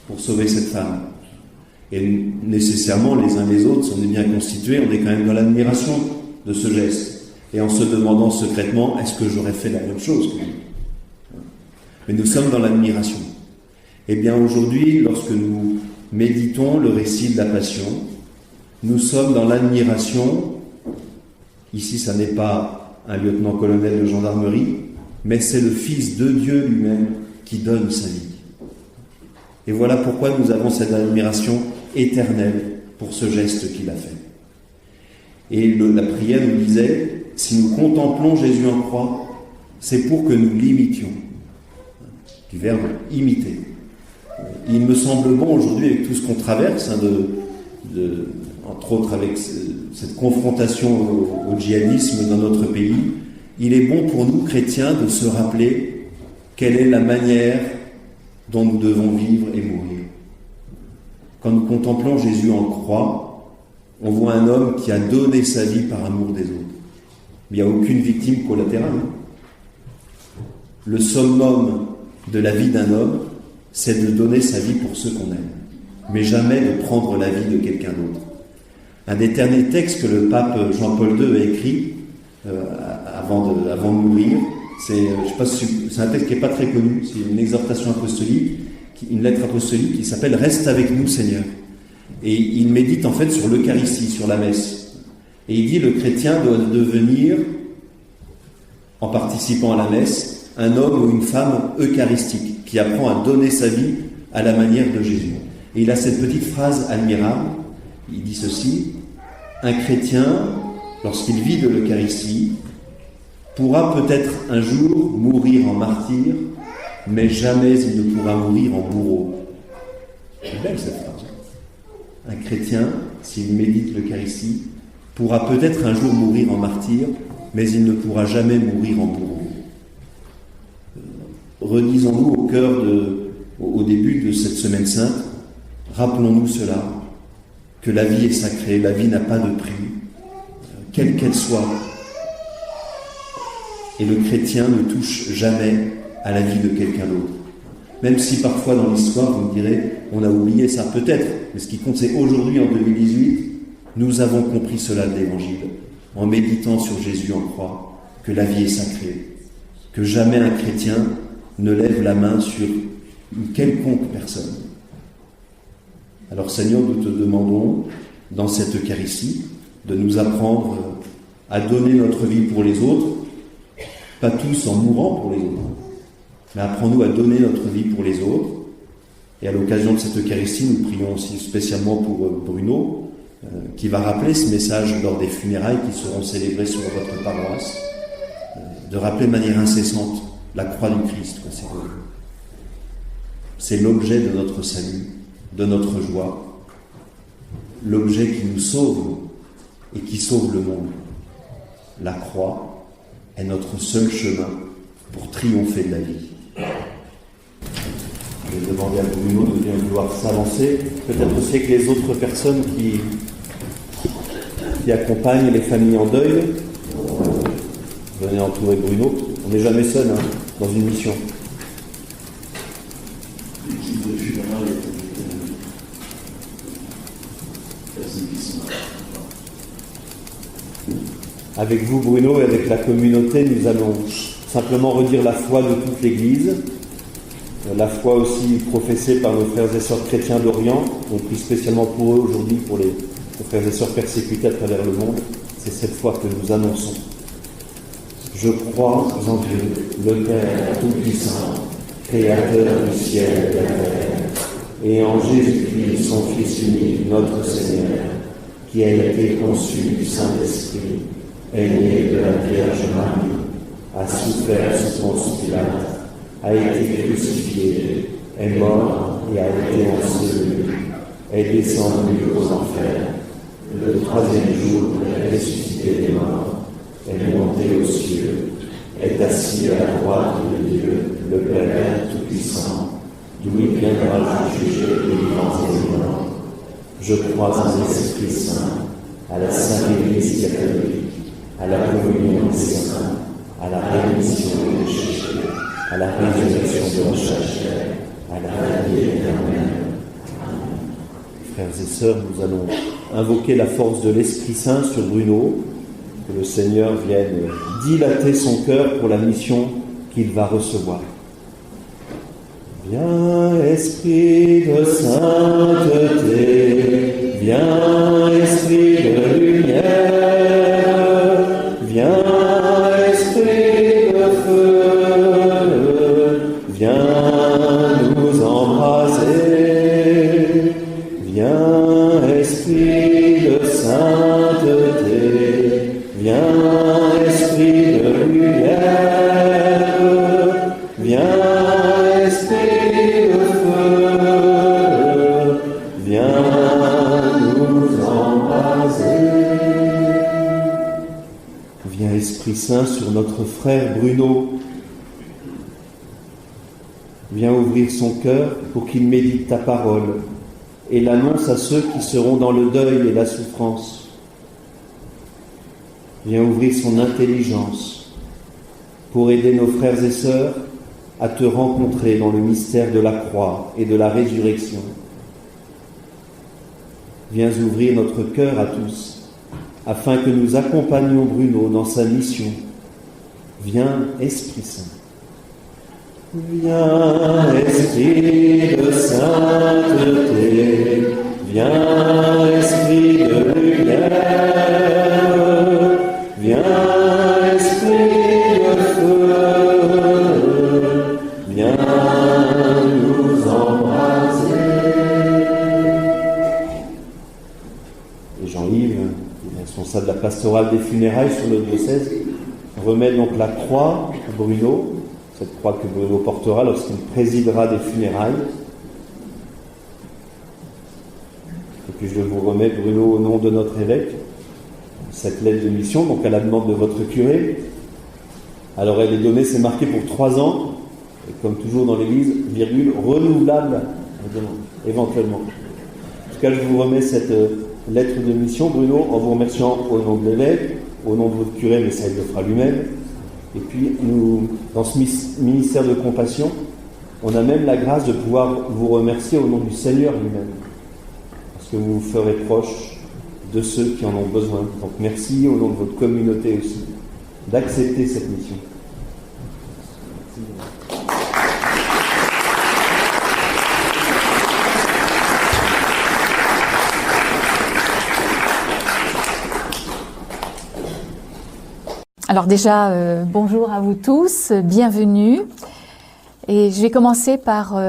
pour sauver cette femme. Et nécessairement, les uns les autres, si on est bien constitués, on est quand même dans l'admiration de ce geste. Et en se demandant secrètement, est-ce que j'aurais fait la même chose que lui ? Mais nous sommes dans l'admiration. Eh bien aujourd'hui, lorsque nous méditons le récit de la Passion, nous sommes dans l'admiration. Ici, ça n'est pas un lieutenant-colonel de gendarmerie, mais c'est le Fils de Dieu lui-même qui donne sa vie. Et voilà pourquoi nous avons cette admiration éternelle pour ce geste qu'il a fait. Et la prière nous disait, si nous contemplons Jésus en croix, c'est pour que nous l'imitions. Du verbe imiter. Il me semble bon aujourd'hui, avec tout ce qu'on traverse, entre autres avec cette confrontation au djihadisme dans notre pays, il est bon pour nous, chrétiens, de se rappeler quelle est la manière dont nous devons vivre et mourir. Quand nous contemplons Jésus en croix, on voit un homme qui a donné sa vie par amour des autres. Il n'y a aucune victime collatérale. Le summum de la vie d'un homme, c'est de donner sa vie pour ceux qu'on aime, mais jamais de prendre la vie de quelqu'un d'autre. Un des derniers textes que le pape Jean-Paul II a écrit avant de mourir, c'est un texte qui n'est pas très connu, c'est une exhortation apostolique, une lettre apostolique qui s'appelle « Reste avec nous, Seigneur ». Et il médite en fait sur l'Eucharistie, sur la messe. Et il dit le chrétien doit devenir, en participant à la messe, un homme ou une femme eucharistique, qui apprend à donner sa vie à la manière de Jésus. Et il a cette petite phrase admirable, il dit ceci, un chrétien, lorsqu'il vit de l'Eucharistie, pourra peut-être un jour mourir en martyr, mais jamais il ne pourra mourir en bourreau. C'est belle cette phrase. Un chrétien, s'il médite l'Eucharistie, pourra peut-être un jour mourir en martyr, mais il ne pourra jamais mourir en bourreau. Redisons-nous au début de cette semaine sainte, rappelons-nous cela, que la vie est sacrée, la vie n'a pas de prix, quelle qu'elle soit. Et le chrétien ne touche jamais à la vie de quelqu'un d'autre. Même si parfois dans l'histoire, vous me direz, on a oublié ça, peut-être, mais ce qui compte, c'est aujourd'hui, en 2018, nous avons compris cela de l'Évangile, en méditant sur Jésus en croix, que la vie est sacrée, que jamais un chrétien ne lève la main sur une quelconque personne. Alors Seigneur, nous te demandons, dans cette Eucharistie, de nous apprendre à donner notre vie pour les autres, pas tous en mourant pour les autres, mais apprends-nous à donner notre vie pour les autres. Et à l'occasion de cette Eucharistie, nous prions aussi spécialement pour Bruno, qui va rappeler ce message lors des funérailles qui seront célébrées sur votre paroisse, de rappeler de manière incessante la croix du Christ. C'est l'objet de notre salut, de notre joie, l'objet qui nous sauve et qui sauve le monde. La croix est notre seul chemin pour triompher de la vie. Je vais demander à Bruno de bien vouloir s'avancer. Peut-être aussi que les autres personnes qui accompagnent les familles en deuil, venez entourer Bruno. On n'est jamais seul dans une mission. Avec vous, Bruno, et avec la communauté, nous allons simplement redire la foi de toute l'Église, la foi aussi professée par nos frères et sœurs chrétiens d'Orient. On prie spécialement pour eux aujourd'hui, pour les frères et sœurs persécutés à travers le monde. C'est cette foi que nous annonçons. Je crois en Dieu, le Père Tout-Puissant, Créateur du ciel et de la terre, et en Jésus-Christ, son Fils unique, notre Seigneur, qui a été conçu du Saint-Esprit, est né de la Vierge Marie, a souffert sous Ponce Pilate, a été crucifié, est mort et a été enseveli, est descendu aux enfers, le troisième jour est ressuscité des morts, est monté aux cieux, est assis à la droite de Dieu, le Père Tout-Puissant, d'où il viendra juger les vivants et les morts. Je crois en l'Esprit Saint, à la Sainte Église catholique, à la communion des saints, à la rémission des péchés, à la résurrection de chaque chair, à la vie éternelle. Frères et sœurs, nous allons invoquer la force de l'Esprit Saint sur Bruno, que le Seigneur vienne dilater son cœur pour la mission qu'il va recevoir. Viens, Esprit de sainteté, viens, Esprit de lumière, viens, Esprit de feu, viens nous embraser, viens, Esprit de sainteté, viens, Esprit de lumière, viens, Esprit de feu, viens nous embraser. Viens, Esprit Saint, sur notre frère Bruno. Viens ouvrir son cœur pour qu'il médite ta parole et l'annonce à ceux qui seront dans le deuil et la souffrance. Viens ouvrir son intelligence pour aider nos frères et sœurs à te rencontrer dans le mystère de la croix et de la résurrection. Viens ouvrir notre cœur à tous, afin que nous accompagnions Bruno dans sa mission. Viens, Esprit Saint. Viens, Esprit de sainteté, viens, Esprit de lumière, viens, Esprit de feu, viens nous embraser. Et Jean-Yves, responsable de la pastorale des funérailles sur le diocèse, remet donc la croix à Bruno, cette croix que Bruno portera lorsqu'il présidera des funérailles. Et puis je vous remets, Bruno, au nom de notre évêque, cette lettre de mission, donc à la demande de votre curé. Alors elle est donnée, c'est marqué pour 3 ans, et comme toujours dans l'Église, virgule, renouvelable, éventuellement. En tout cas, je vous remets cette lettre de mission, Bruno, en vous remerciant au nom de l'évêque, au nom de votre curé, mais ça il le fera lui-même. Et puis, nous, dans ce ministère de compassion, on a même la grâce de pouvoir vous remercier au nom du Seigneur lui-même, parce que vous vous ferez proche de ceux qui en ont besoin. Donc merci au nom de votre communauté aussi, d'accepter cette mission. Alors déjà, bonjour à vous tous, bienvenue. Et je vais commencer par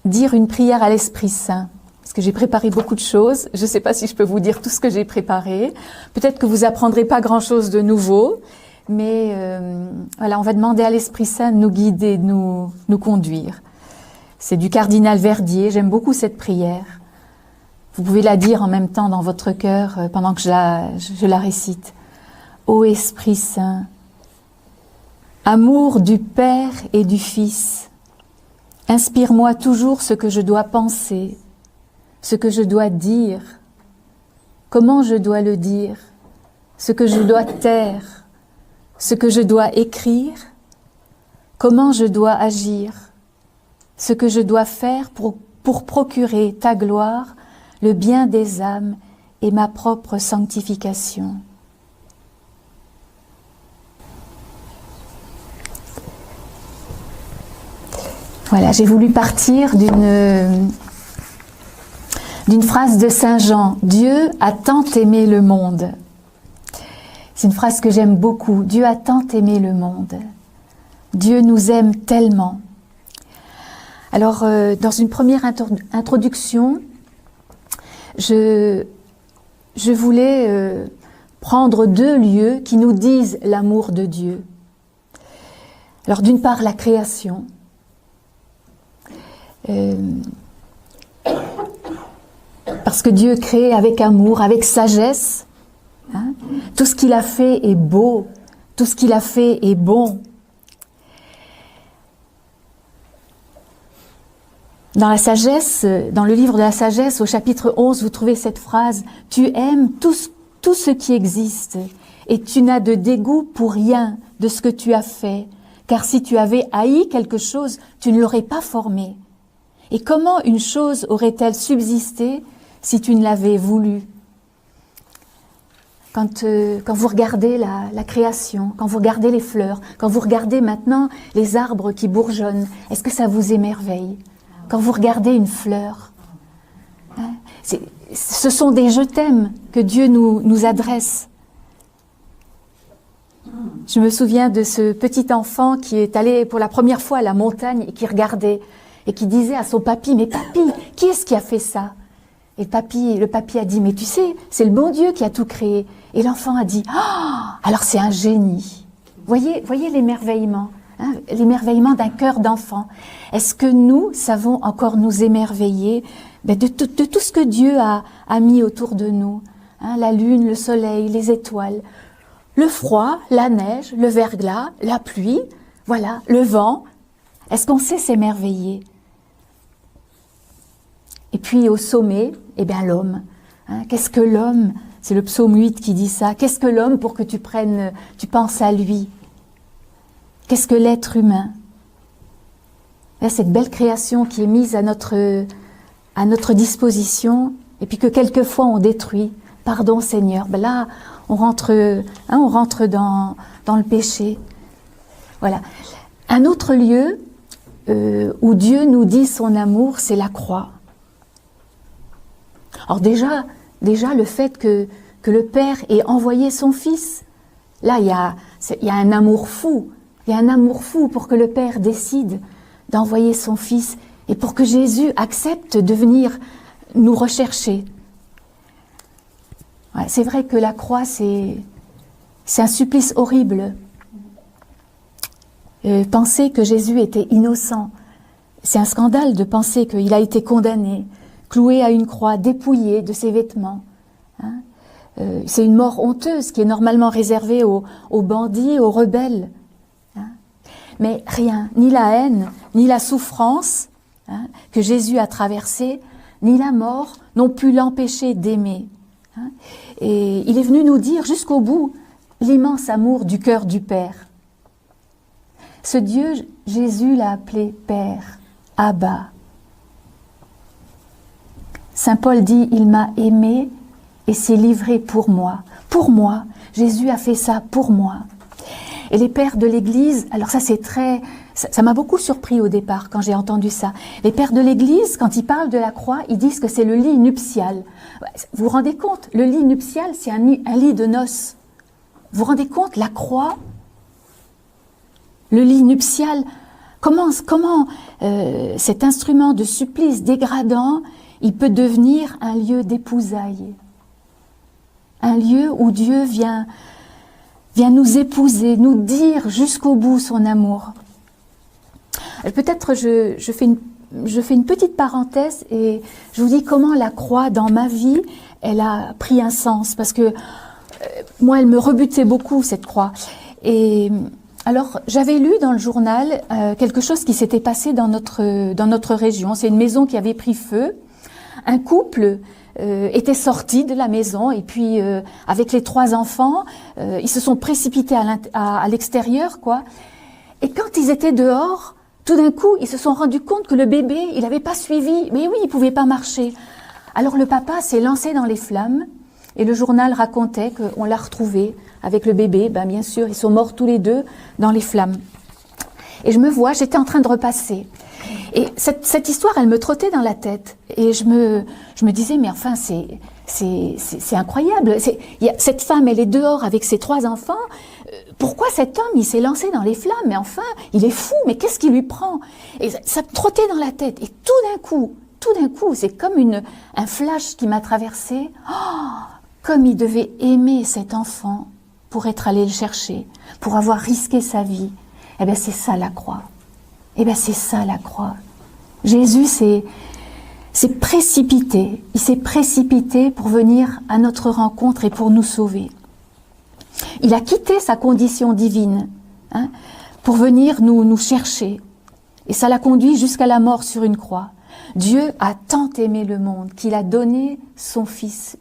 dire une prière à l'Esprit Saint, parce que j'ai préparé beaucoup de choses. Je ne sais pas si je peux vous dire tout ce que j'ai préparé. Peut-être que vous apprendrez pas grand-chose de nouveau, mais voilà, on va demander à l'Esprit Saint de nous guider, de nous conduire. C'est du cardinal Verdier, j'aime beaucoup cette prière. Vous pouvez la dire en même temps dans votre cœur pendant que je la récite. Ô Esprit Saint, amour du Père et du Fils, inspire-moi toujours ce que je dois penser, ce que je dois dire, comment je dois le dire, ce que je dois taire, ce que je dois écrire, comment je dois agir, ce que je dois faire pour procurer ta gloire, le bien des âmes et ma propre sanctification. Voilà, j'ai voulu partir d'une phrase de Saint Jean. Dieu a tant aimé le monde. C'est une phrase que j'aime beaucoup. Dieu a tant aimé le monde. Dieu nous aime tellement. Alors, dans une première introduction, je voulais prendre deux lieux qui nous disent l'amour de Dieu. Alors, d'une part, la création. Parce que Dieu crée avec amour, avec sagesse. Hein? Tout ce qu'il a fait est beau, tout ce qu'il a fait est bon. Dans la sagesse, dans le livre de la sagesse, au chapitre 11, vous trouvez cette phrase « Tu aimes tout ce qui existe et tu n'as de dégoût pour rien de ce que tu as fait, car si tu avais haï quelque chose, tu ne l'aurais pas formé. Et comment une chose aurait-elle subsisté si tu ne l'avais voulu ?» Quand vous regardez la création, quand vous regardez les fleurs, quand vous regardez maintenant les arbres qui bourgeonnent, est-ce que ça vous émerveille ? Quand vous regardez une fleur, hein, ce sont des « je t'aime » que Dieu nous adresse. Je me souviens de ce petit enfant qui est allé pour la première fois à la montagne et qui regardait et qui disait à son papy « Mais papy, qui est-ce qui a fait ça ?» Et le papy a dit « Mais tu sais, c'est le bon Dieu qui a tout créé. » Et l'enfant a dit « Ah, alors c'est un génie. » Voyez l'émerveillement. Hein, l'émerveillement d'un cœur d'enfant. Est-ce que nous savons encore nous émerveiller de tout ce que Dieu a mis autour de nous, hein, la lune, le soleil, les étoiles, le froid, la neige, le verglas, la pluie, voilà, le vent. Est-ce qu'on sait s'émerveiller? Et puis au sommet, eh bien l'homme. Hein, qu'est-ce que l'homme? C'est le psaume 8 qui dit ça. Qu'est-ce que l'homme pour que tu penses à lui? Qu'est-ce que l'être humain? Là, cette belle création qui est mise à notre disposition et puis que quelquefois on détruit. Pardon Seigneur. Ben là, on rentre dans le péché. Voilà. Un autre lieu où Dieu nous dit son amour, c'est la croix. Alors déjà le fait que le Père ait envoyé son Fils, là il y a un amour fou. Il y a un amour fou pour que le Père décide d'envoyer son Fils et pour que Jésus accepte de venir nous rechercher. Ouais, c'est vrai que la croix, c'est un supplice horrible. Penser que Jésus était innocent, c'est un scandale de penser qu'il a été condamné, cloué à une croix, dépouillé de ses vêtements. Hein, c'est une mort honteuse qui est normalement réservée aux bandits, aux rebelles. Mais rien, ni la haine, ni la souffrance hein, que Jésus a traversée, ni la mort n'ont pu l'empêcher d'aimer. Hein. Et il est venu nous dire jusqu'au bout l'immense amour du cœur du Père. Ce Dieu, Jésus l'a appelé Père, Abba. Saint Paul dit « Il m'a aimé et s'est livré pour moi. » Pour moi, Jésus a fait ça pour moi. Et les pères de l'Église, alors ça m'a beaucoup surpris au départ quand j'ai entendu ça. Les pères de l'Église, quand ils parlent de la croix, ils disent que c'est le lit nuptial. Vous vous rendez compte? Le lit nuptial, c'est un lit de noces. Vous vous rendez compte? La croix, le lit nuptial, comment cet instrument de supplice dégradant, il peut devenir un lieu d'épousailles. Un lieu où Dieu vient vient nous épouser, nous dire jusqu'au bout son amour. Peut-être je fais une petite parenthèse et je vous dis comment la croix dans ma vie, elle a pris un sens, parce que moi elle me rebutait beaucoup cette croix. Et alors j'avais lu dans le journal quelque chose qui s'était passé dans notre région. C'est une maison qui avait pris feu. Un couple était sorti de la maison et puis avec les 3 enfants, ils se sont précipités à l'extérieur, quoi. Et quand ils étaient dehors, tout d'un coup, ils se sont rendus compte que le bébé, il n'avait pas suivi. Mais oui, il pouvait pas marcher. Alors le papa s'est lancé dans les flammes et le journal racontait qu'on l'a retrouvé avec le bébé. Ben, bien sûr, ils sont morts tous les 2 dans les flammes. Et je me vois, j'étais en train de repasser. Et cette histoire, elle me trottait dans la tête. Et je me disais, mais enfin, c'est incroyable. Cette femme, elle est dehors avec ses 3 enfants. Pourquoi cet homme, il s'est lancé dans les flammes? Mais enfin, il est fou, mais qu'est-ce qui lui prend? Et ça me trottait dans la tête. Et tout d'un coup, c'est comme un flash qui m'a traversé. Oh, comme il devait aimer cet enfant pour être allé le chercher, pour avoir risqué sa vie. Eh bien, c'est ça la croix. Eh bien, c'est ça la croix. Jésus s'est précipité. Il s'est précipité pour venir à notre rencontre et pour nous sauver. Il a quitté sa condition divine, hein, pour venir nous chercher. Et ça l'a conduit jusqu'à la mort sur une croix. Dieu a tant aimé le monde qu'il a donné son Fils.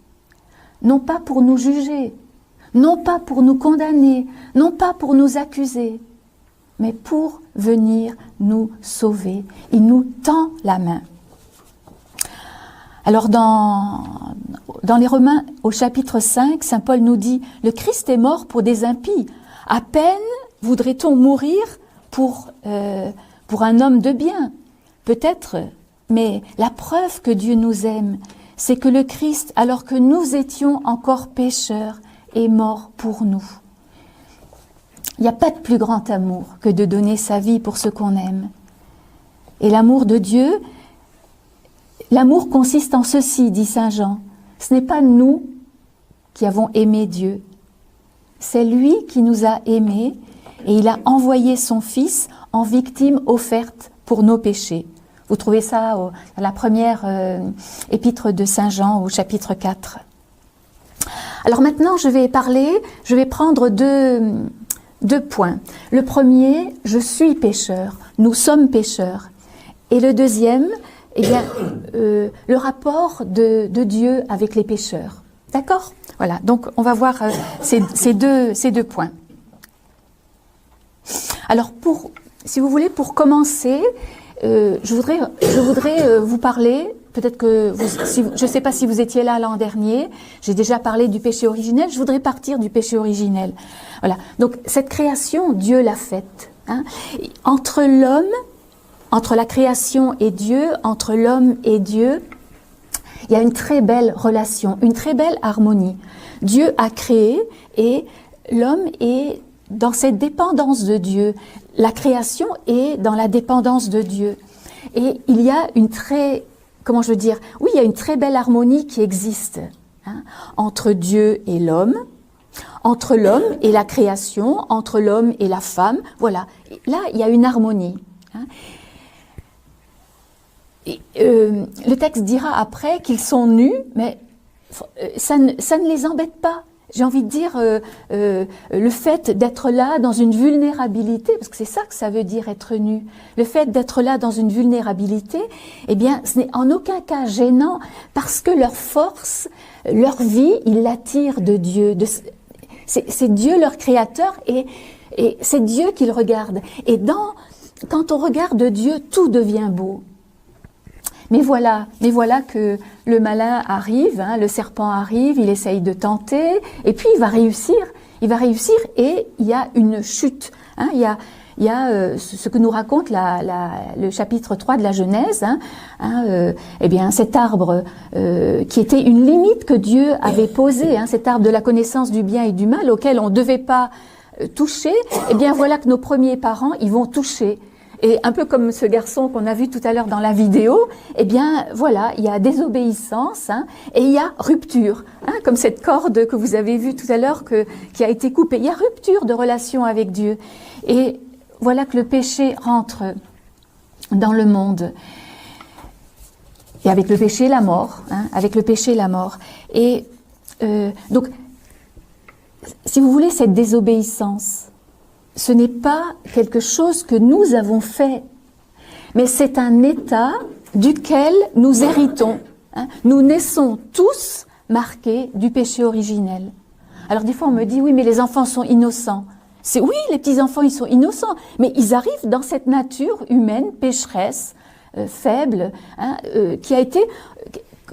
Non pas pour nous juger, non pas pour nous condamner, non pas pour nous accuser, mais pour venir nous sauver. Il nous tend la main. Alors dans les Romains, au chapitre 5, saint Paul nous dit « Le Christ est mort pour des impies. À peine voudrait-on mourir pour un homme de bien. Peut-être, mais la preuve que Dieu nous aime, c'est que le Christ, alors que nous étions encore pécheurs, est mort pour nous. » Il n'y a pas de plus grand amour que de donner sa vie pour ce qu'on aime. Et l'amour de Dieu, l'amour consiste en ceci, dit saint Jean. Ce n'est pas nous qui avons aimé Dieu. C'est lui qui nous a aimés et il a envoyé son Fils en victime offerte pour nos péchés. Vous trouvez ça dans la première épître de saint Jean au chapitre 4. Alors maintenant, je vais prendre deux points. Le premier, je suis pécheur, nous sommes pécheurs. Et le deuxième, eh bien, le rapport de Dieu avec les pécheurs. D'accord ? Voilà, donc on va voir ces deux points. Alors, si vous voulez, pour commencer, je voudrais vous parler, peut-être que je ne sais pas si vous étiez là l'an dernier, j'ai déjà parlé du péché originel, je voudrais partir du péché originel. Voilà, donc cette création, Dieu l'a faite. Hein. Entre la création et Dieu, entre l'homme et Dieu, il y a une très belle relation, une très belle harmonie. Dieu a créé et l'homme est dans cette dépendance de Dieu. La création est dans la dépendance de Dieu. Et il y a une très belle harmonie qui existe, hein, entre Dieu et l'homme, entre l'homme et la création, entre l'homme et la femme. Voilà, là il y a une harmonie. Hein. Le texte dira après qu'ils sont nus, mais ça ne les embête pas. J'ai envie de dire, le fait d'être là dans une vulnérabilité, parce que c'est ça que ça veut dire être nu, le fait d'être là dans une vulnérabilité, eh bien, ce n'est en aucun cas gênant, parce que leur force, leur vie, ils l'attirent de Dieu. C'est Dieu leur créateur, et c'est Dieu qu'ils regardent. Et quand on regarde Dieu, tout devient beau. Mais voilà que le malin arrive, hein, le serpent arrive, il essaye de tenter, et puis il va réussir, et il y a une chute. Hein, il y a ce que nous raconte le chapitre 3 de la Genèse, eh bien cet arbre qui était une limite que Dieu avait posée, hein, cet arbre de la connaissance du bien et du mal auquel on ne devait pas toucher, eh bien voilà que nos premiers parents, ils vont toucher. Et un peu comme ce garçon qu'on a vu tout à l'heure dans la vidéo, eh bien voilà, il y a désobéissance et il y a rupture. Comme cette corde que vous avez vue tout à l'heure qui a été coupée. Il y a rupture de relation avec Dieu. Et voilà que le péché rentre dans le monde. Et avec le péché, la mort. Avec le péché, la mort. Et donc, si vous voulez, cette désobéissance, ce n'est pas quelque chose que nous avons fait, mais c'est un état duquel nous héritons. Nous naissons tous marqués du péché originel. Alors des fois on me dit, oui mais les enfants sont innocents. Oui, les petits-enfants ils sont innocents, mais ils arrivent dans cette nature humaine, pécheresse, faible, qui a été...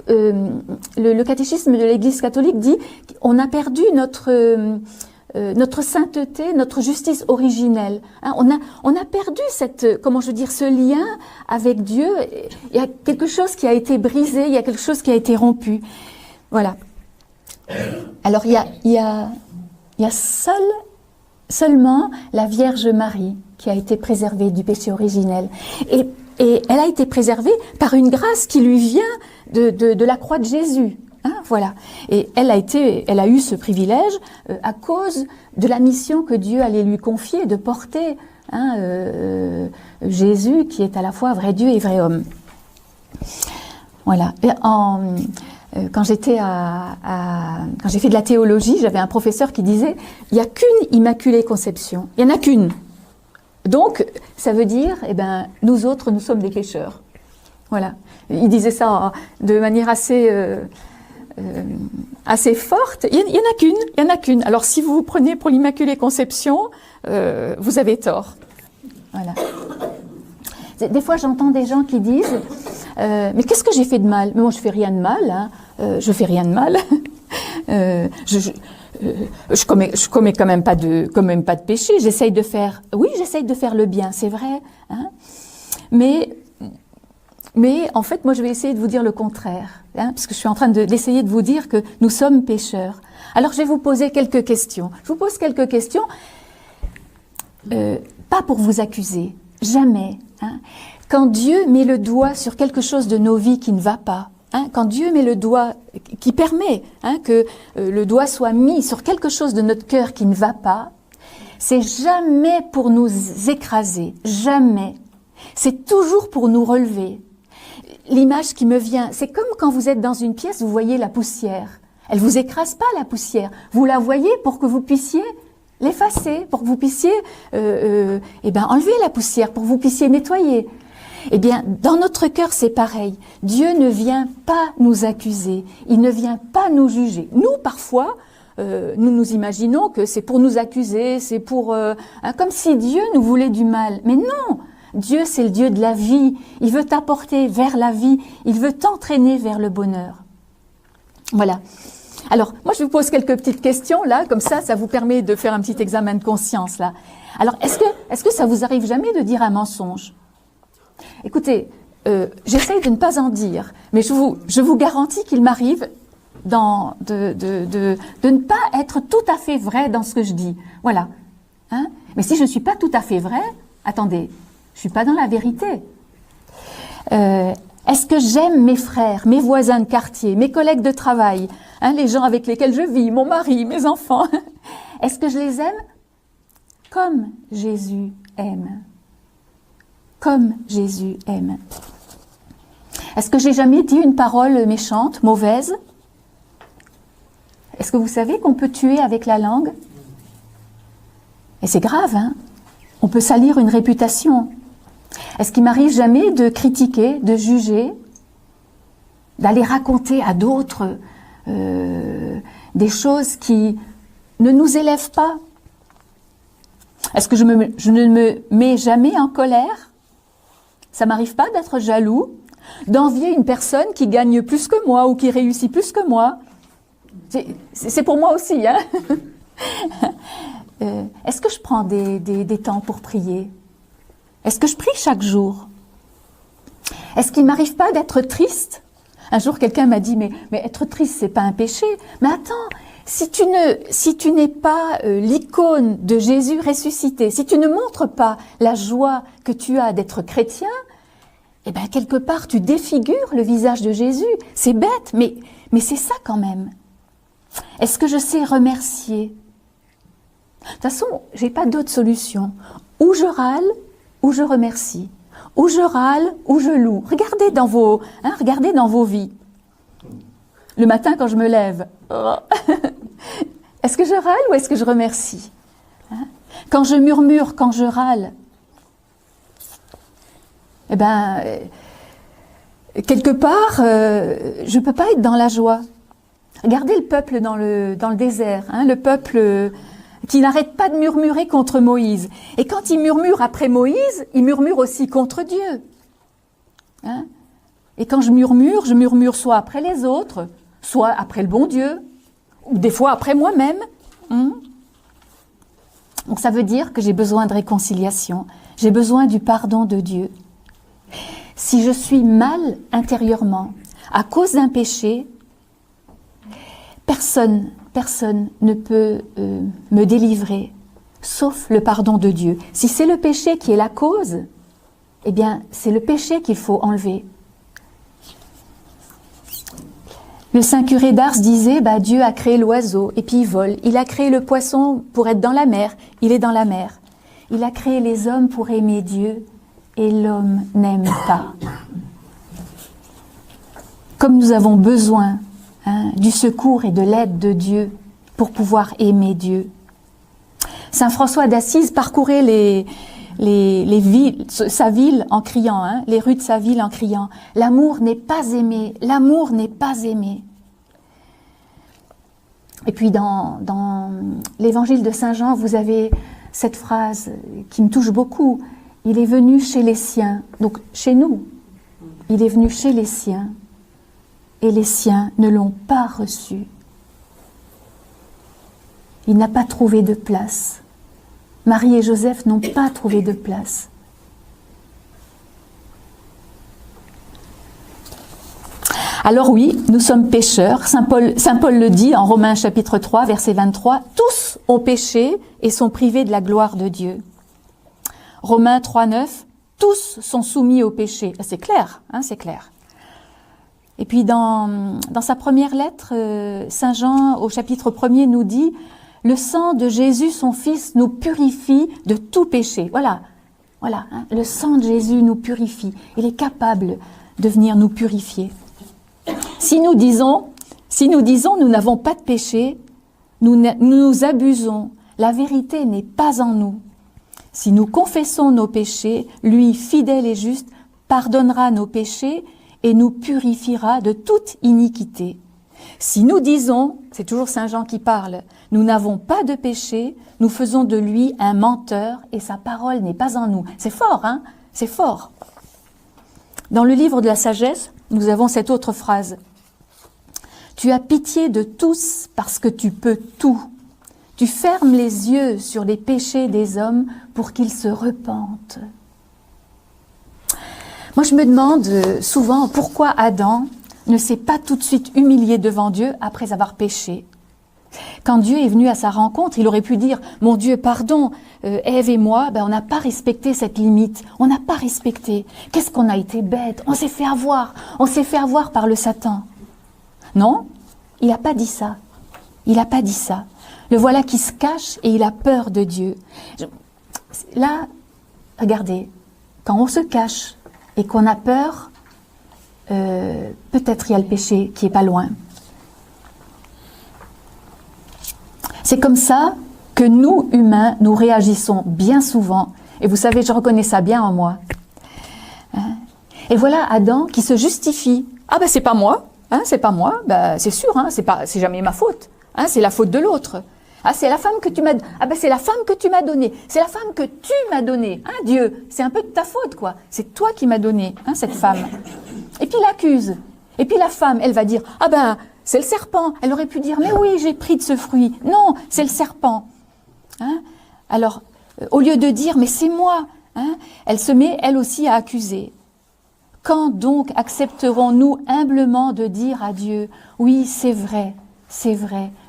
le catéchisme de l'Église catholique dit qu'on a perdu notre sainteté, notre justice originelle. On a perdu ce lien avec Dieu. Il y a quelque chose qui a été brisé, il y a quelque chose qui a été rompu. Voilà. Alors il y a seulement la Vierge Marie qui a été préservée du péché originel. Et elle a été préservée par une grâce qui lui vient de la croix de Jésus. Voilà. Et elle a eu ce privilège à cause de la mission que Dieu allait lui confier de porter Jésus qui est à la fois vrai Dieu et vrai homme. Voilà. Et quand j'ai fait de la théologie, j'avais un professeur qui disait il n'y a qu'une Immaculée Conception. Il n'y en a qu'une. Donc, ça veut dire, nous autres, nous sommes des pécheurs. Voilà. Il disait ça de manière assez forte. Il y en a qu'une. Alors, si vous vous prenez pour l'Immaculée Conception, vous avez tort. Voilà. Des fois, j'entends des gens qui disent mais qu'est-ce que j'ai fait de mal? Mais moi, je fais rien de mal. Je fais rien de mal. Je commets quand même pas de péché. J'essaye de faire le bien, c'est vrai. Mais en fait, moi, je vais essayer de vous dire le contraire, parce que je suis en train d'essayer de vous dire que nous sommes pécheurs. Alors, je vais vous poser quelques questions. Je vous pose quelques questions, pas pour vous accuser, jamais. Quand Dieu met le doigt sur quelque chose de nos vies qui ne va pas, quand Dieu met le doigt, qui permet que le doigt soit mis sur quelque chose de notre cœur qui ne va pas, c'est jamais pour nous écraser, jamais. C'est toujours pour nous relever. L'image qui me vient, c'est comme quand vous êtes dans une pièce, vous voyez la poussière. Elle vous écrase pas, la poussière. Vous la voyez pour que vous puissiez l'effacer, pour que vous puissiez enlever la poussière, pour que vous puissiez nettoyer. Eh bien, dans notre cœur, c'est pareil. Dieu ne vient pas nous accuser. Il ne vient pas nous juger. Nous, parfois, nous imaginons que c'est pour nous accuser, c'est pour... comme si Dieu nous voulait du mal. Mais non! Dieu, c'est le Dieu de la vie. Il veut t'apporter vers la vie. Il veut t'entraîner vers le bonheur. Voilà. Alors, moi, je vous pose quelques petites questions, là. Comme ça vous permet de faire un petit examen de conscience, là. Alors, est-ce que ça vous arrive jamais de dire un mensonge? Écoutez, j'essaye de ne pas en dire, mais je vous garantis qu'il m'arrive de ne pas être tout à fait vrai dans ce que je dis. Voilà. Mais si je ne suis pas tout à fait vrai, attendez, je ne suis pas dans la vérité. Est-ce que j'aime mes frères, mes voisins de quartier, mes collègues de travail, les gens avec lesquels je vis, mon mari, mes enfants? Est-ce que je les aime comme Jésus aime? Comme Jésus aime. Est-ce que j'ai jamais dit une parole méchante, mauvaise? Est-ce que vous savez qu'on peut tuer avec la langue? Et c'est grave, On peut salir une réputation. Est-ce qu'il m'arrive jamais de critiquer, de juger, d'aller raconter à d'autres des choses qui ne nous élèvent pas? Est-ce que je ne me mets jamais en colère? Ça m'arrive pas d'être jaloux, d'envier une personne qui gagne plus que moi ou qui réussit plus que moi. C'est pour moi aussi, Est-ce que je prends des temps pour prier? Est-ce que je prie chaque jour? Est-ce qu'il m'arrive pas d'être triste Un jour, quelqu'un m'a dit, mais être triste, c'est pas un péché. Mais attends, si tu n'es pas l'icône de Jésus ressuscité, si tu ne montres pas la joie que tu as d'être chrétien, eh ben quelque part, tu défigures le visage de Jésus. C'est bête, mais c'est ça quand même. Est-ce que je sais remercier? De toute façon, j'ai pas d'autre solution. Ou je râle, ou je remercie. Ou je râle, ou je loue. Regardez dans vos vies. Le matin, quand je me lève, est-ce que je râle ou est-ce que je remercie? Quand je murmure, quand je râle, eh ben, quelque part, je peux pas être dans la joie. Regardez le peuple dans le désert, le peuple qui n'arrête pas de murmurer contre Moïse. Et quand il murmure après Moïse, il murmure aussi contre Dieu. Et quand je murmure soit après les autres, soit après le bon Dieu, ou des fois après moi-même. Donc ça veut dire que j'ai besoin de réconciliation, j'ai besoin du pardon de Dieu. Si je suis mal intérieurement, à cause d'un péché, personne ne peut me délivrer, sauf le pardon de Dieu. Si c'est le péché qui est la cause, eh bien, c'est le péché qu'il faut enlever. Le saint curé d'Ars disait, Dieu a créé l'oiseau, et puis il vole. Il a créé le poisson pour être dans la mer, il est dans la mer. Il a créé les hommes pour aimer Dieu, et l'homme n'aime pas. Comme nous avons besoin du secours et de l'aide de Dieu pour pouvoir aimer Dieu. Saint François d'Assise parcourait les villes, sa ville en criant, les rues de sa ville en criant « L'amour n'est pas aimé, l'amour n'est pas aimé ». Et puis dans l'évangile de Saint Jean, vous avez cette phrase qui me touche beaucoup. Il est venu chez les siens, donc chez nous. Il est venu chez les siens. Et les siens ne l'ont pas reçu. Il n'a pas trouvé de place. Marie et Joseph n'ont pas trouvé de place. Alors oui, nous sommes pécheurs. Saint Paul le dit en Romains chapitre 3, verset 23, « Tous ont péché et sont privés de la gloire de Dieu. » Romains 3, 9, « Tous sont soumis au péché. » C'est clair, c'est clair. Et puis dans sa première lettre, Saint Jean au chapitre 1er nous dit « Le sang de Jésus, son Fils, nous purifie de tout péché. » Voilà, le sang de Jésus nous purifie. Il est capable de venir nous purifier. Si nous disons nous n'avons pas de péché, nous abusons. La vérité n'est pas en nous. Si nous confessons nos péchés, lui, fidèle et juste, pardonnera nos péchés et nous purifiera de toute iniquité. Si nous disons, c'est toujours Saint Jean qui parle, nous n'avons pas de péché, nous faisons de lui un menteur et sa parole n'est pas en nous. C'est fort, c'est fort. Dans le livre de la sagesse, nous avons cette autre phrase. Tu as pitié de tous parce que tu peux tout. Tu fermes les yeux sur les péchés des hommes pour qu'ils se repentent. Moi, je me demande souvent pourquoi Adam ne s'est pas tout de suite humilié devant Dieu après avoir péché. Quand Dieu est venu à sa rencontre, il aurait pu dire « Mon Dieu, pardon, Ève et moi, on n'a pas respecté cette limite, on n'a pas respecté. Qu'est-ce qu'on a été bête, on s'est fait avoir par le Satan. » Non, il n'a pas dit ça. Il n'a pas dit ça. Le voilà qui se cache et il a peur de Dieu. Là, regardez, quand on se cache et qu'on a peur, peut-être il y a le péché qui est pas loin. C'est comme ça que nous, humains, nous réagissons bien souvent. Et vous savez, je reconnais ça bien en moi. Et voilà Adam qui se justifie. Ah ben c'est pas moi, c'est pas moi, c'est sûr, c'est jamais ma faute. C'est la faute de l'autre. C'est la femme que tu m'as. C'est la femme que tu m'as donnée. C'est la femme que tu m'as donnée. Dieu, c'est un peu de ta faute, quoi. C'est toi qui m'as donné, cette femme. Et puis il accuse. Et puis la femme, elle va dire, c'est le serpent. Elle aurait pu dire, mais oui, j'ai pris de ce fruit. Non, c'est le serpent. Alors, au lieu de dire, mais c'est moi, elle se met, elle aussi, à accuser. Quand donc accepterons-nous humblement de dire à Dieu, oui, c'est vrai,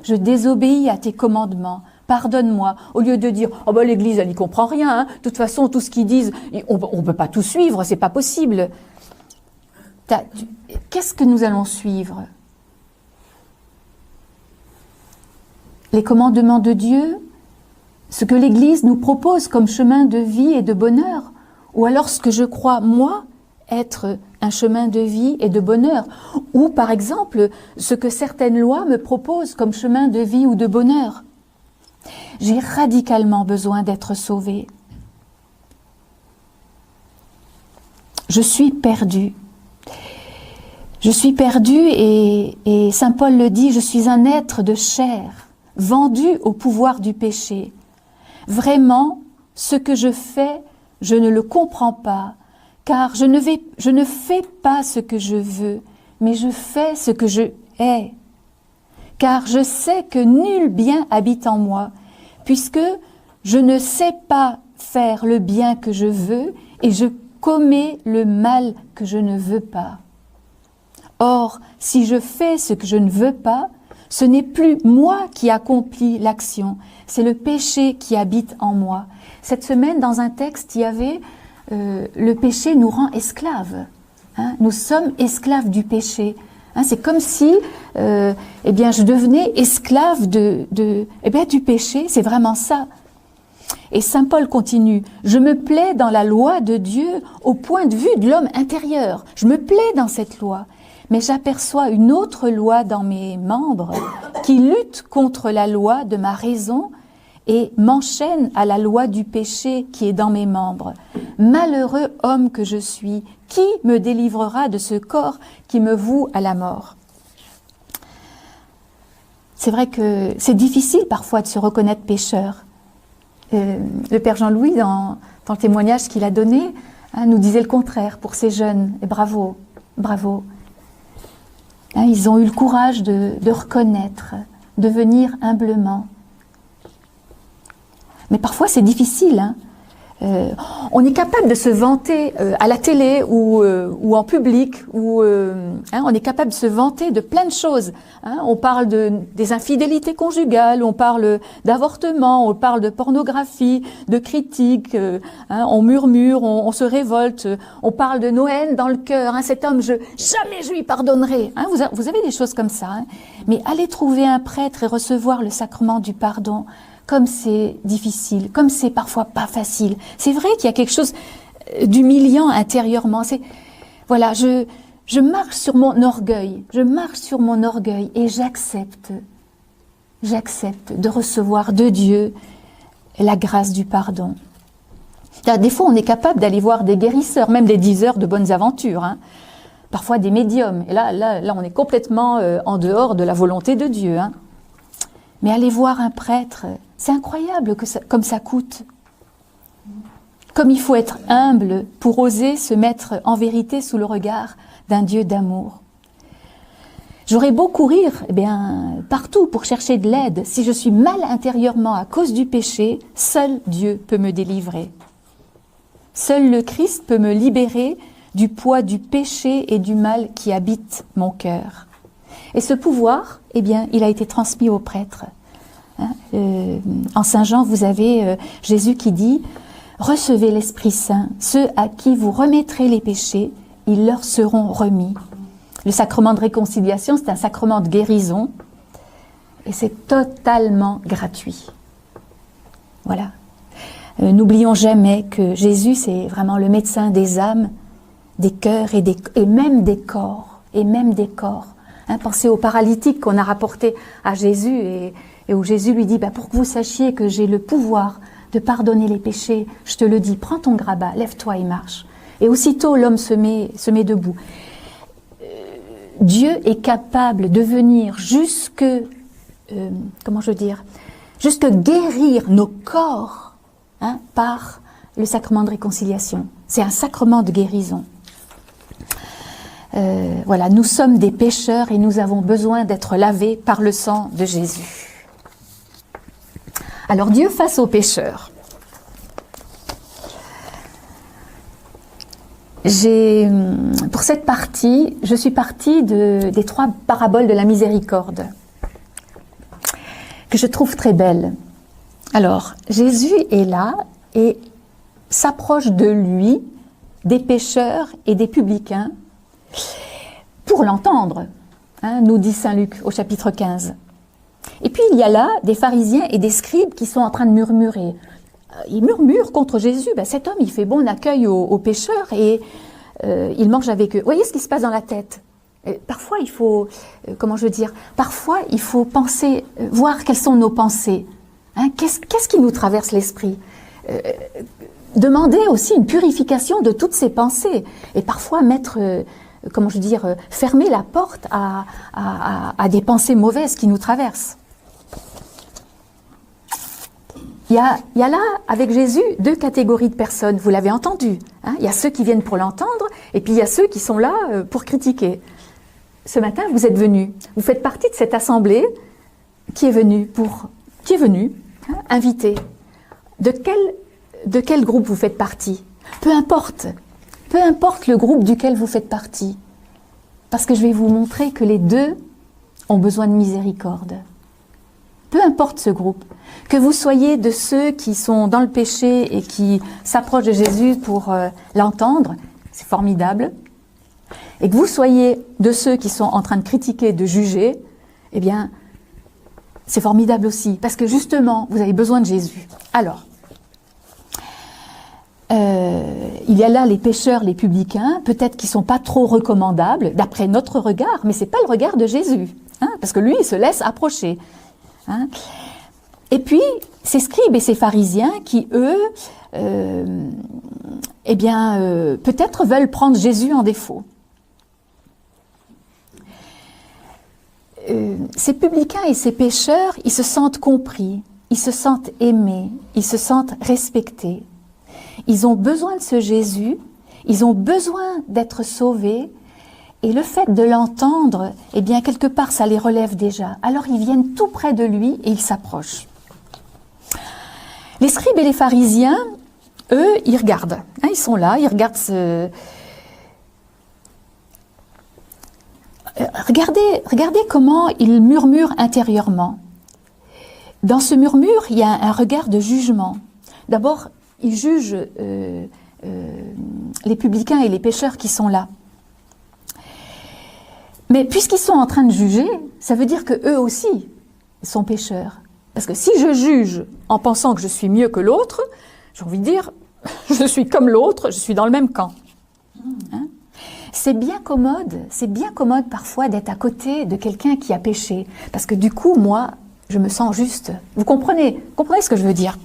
je désobéis à tes commandements, pardonne-moi, au lieu de dire, oh ben l'Église, elle n'y comprend rien, hein. De toute façon, tout ce qu'ils disent, on peut pas tout suivre, c'est pas possible. Qu'est-ce que nous allons suivre? Les commandements de Dieu, ce que l'Église nous propose comme chemin de vie et de bonheur, ou alors ce que je crois, moi, être un chemin de vie et de bonheur, ou par exemple, ce que certaines lois me proposent comme chemin de vie ou de bonheur. J'ai radicalement besoin d'être sauvée. Je suis perdue. Je suis perdue et Saint Paul le dit, je suis un être de chair, vendu au pouvoir du péché. Vraiment, ce que je fais, je ne le comprends pas, car je ne fais pas ce que je veux, mais je fais ce que je hais. Car je sais que nul bien habite en moi, puisque je ne sais pas faire le bien que je veux, et je commets le mal que je ne veux pas. Or, si je fais ce que je ne veux pas, ce n'est plus moi qui accomplis l'action, c'est le péché qui habite en moi. Cette semaine, dans un texte, il y avait le péché nous rend esclaves. Hein, nous sommes esclaves du péché. Hein, c'est comme si je devenais esclave du péché, c'est vraiment ça. Et Saint Paul continue, je me plais dans la loi de Dieu au point de vue de l'homme intérieur. Je me plais dans cette loi. Mais j'aperçois une autre loi dans mes membres qui lutte contre la loi de ma raison et m'enchaîne à la loi du péché qui est dans mes membres. Malheureux homme que je suis, qui me délivrera de ce corps qui me voue à la mort? C'est vrai que c'est difficile parfois de se reconnaître pécheur. Le Père Jean-Louis, dans le témoignage qu'il a donné, nous disait le contraire pour ces jeunes. Et bravo, bravo. Ils ont eu le courage de reconnaître, de venir humblement. Mais parfois c'est difficile. On est capable de se vanter à la télé ou en public, on est capable de se vanter de plein de choses. On parle des infidélités conjugales, on parle d'avortement, on parle de pornographie, de critiques, on murmure, on se révolte, on parle de nos haines dans le cœur. Cet homme, jamais je lui pardonnerai. Vous avez des choses comme ça. Mais allez trouver un prêtre et recevoir le sacrement du pardon. Comme c'est difficile, comme c'est parfois pas facile. C'est vrai qu'il y a quelque chose d'humiliant intérieurement. Voilà, je marche sur mon orgueil, et j'accepte de recevoir de Dieu la grâce du pardon. Des fois, on est capable d'aller voir des guérisseurs, même des diseurs de bonnes aventures, parfois des médiums. Et là, on est complètement en dehors de la volonté de Dieu. Mais aller voir un prêtre, c'est incroyable comme ça coûte. Comme il faut être humble pour oser se mettre en vérité sous le regard d'un Dieu d'amour. J'aurais beau courir partout pour chercher de l'aide. Si je suis mal intérieurement à cause du péché, seul Dieu peut me délivrer. Seul le Christ peut me libérer du poids du péché et du mal qui habite mon cœur. Et ce pouvoir, il a été transmis aux prêtres. En Saint Jean, vous avez Jésus qui dit « Recevez l'Esprit Saint, ceux à qui vous remettrez les péchés, ils leur seront remis. » Le sacrement de réconciliation, c'est un sacrement de guérison et c'est totalement gratuit. Voilà. N'oublions jamais que Jésus, c'est vraiment le médecin des âmes, des cœurs et même des corps. Pensez aux paralytiques qu'on a rapportés à Jésus et où Jésus lui dit pour que vous sachiez que j'ai le pouvoir de pardonner les péchés, je te le dis, prends ton grabat, lève-toi et marche. Et aussitôt l'homme se met debout. Dieu est capable de venir jusque guérir nos corps par le sacrement de réconciliation. C'est un sacrement de guérison. Voilà, nous sommes des pécheurs et nous avons besoin d'être lavés par le sang de Jésus. Alors Dieu face aux pécheurs. Pour cette partie, je suis partie des 3 paraboles de la miséricorde, que je trouve très belles. Alors, Jésus est là et s'approche de lui, des pécheurs et des publicains, pour l'entendre, nous dit Saint Luc au chapitre 15. Et puis il y a là des pharisiens et des scribes qui sont en train de murmurer. Ils murmurent contre Jésus. Cet homme, il fait bon accueil aux pécheurs et il mange avec eux. Vous voyez ce qui se passe dans la tête? Parfois, il faut, parfois il faut penser, voir quelles sont nos pensées. Qu'est-ce qui nous traverse l'esprit? Demander aussi une purification de toutes ces pensées. Et parfois mettre, fermer la porte à des pensées mauvaises qui nous traversent. Il y a là, avec Jésus, 2 catégories de personnes. Vous l'avez entendu. Il y a ceux qui viennent pour l'entendre, et puis il y a ceux qui sont là pour critiquer. Ce matin, vous êtes venus. Vous faites partie de cette assemblée qui est venue, inviter. De quel groupe vous faites partie? Peu importe le groupe duquel vous faites partie. Parce que je vais vous montrer que les 2 ont besoin de miséricorde. Peu importe ce groupe. Que vous soyez de ceux qui sont dans le péché et qui s'approchent de Jésus pour l'entendre, c'est formidable. Et que vous soyez de ceux qui sont en train de critiquer, de juger, eh bien, c'est formidable aussi. Parce que justement, vous avez besoin de Jésus. Alors, il y a là les pécheurs, les publicains, peut-être qui sont pas trop recommandables, d'après notre regard, mais c'est pas le regard de Jésus, parce que lui, il se laisse approcher. Et puis, ces scribes et ces pharisiens qui, eux, peut-être veulent prendre Jésus en défaut. Ces publicains et ces pécheurs, ils se sentent compris, ils se sentent aimés, ils se sentent respectés. Ils ont besoin de ce Jésus, ils ont besoin d'être sauvés, et le fait de l'entendre, eh bien, quelque part, ça les relève déjà. Alors, ils viennent tout près de lui et ils s'approchent. Les scribes et les pharisiens, eux, ils regardent. Ils sont là, ils regardent Regardez comment ils murmurent intérieurement. Dans ce murmure, il y a un regard de jugement. D'abord, ils jugent les publicains et les pécheurs qui sont là. Mais puisqu'ils sont en train de juger, ça veut dire que eux aussi sont pécheurs. Parce que si je juge en pensant que je suis mieux que l'autre, j'ai envie de dire, je suis comme l'autre, je suis dans le même camp. C'est bien commode parfois d'être à côté de quelqu'un qui a péché. Parce que du coup, moi, je me sens juste. Vous comprenez ce que je veux dire?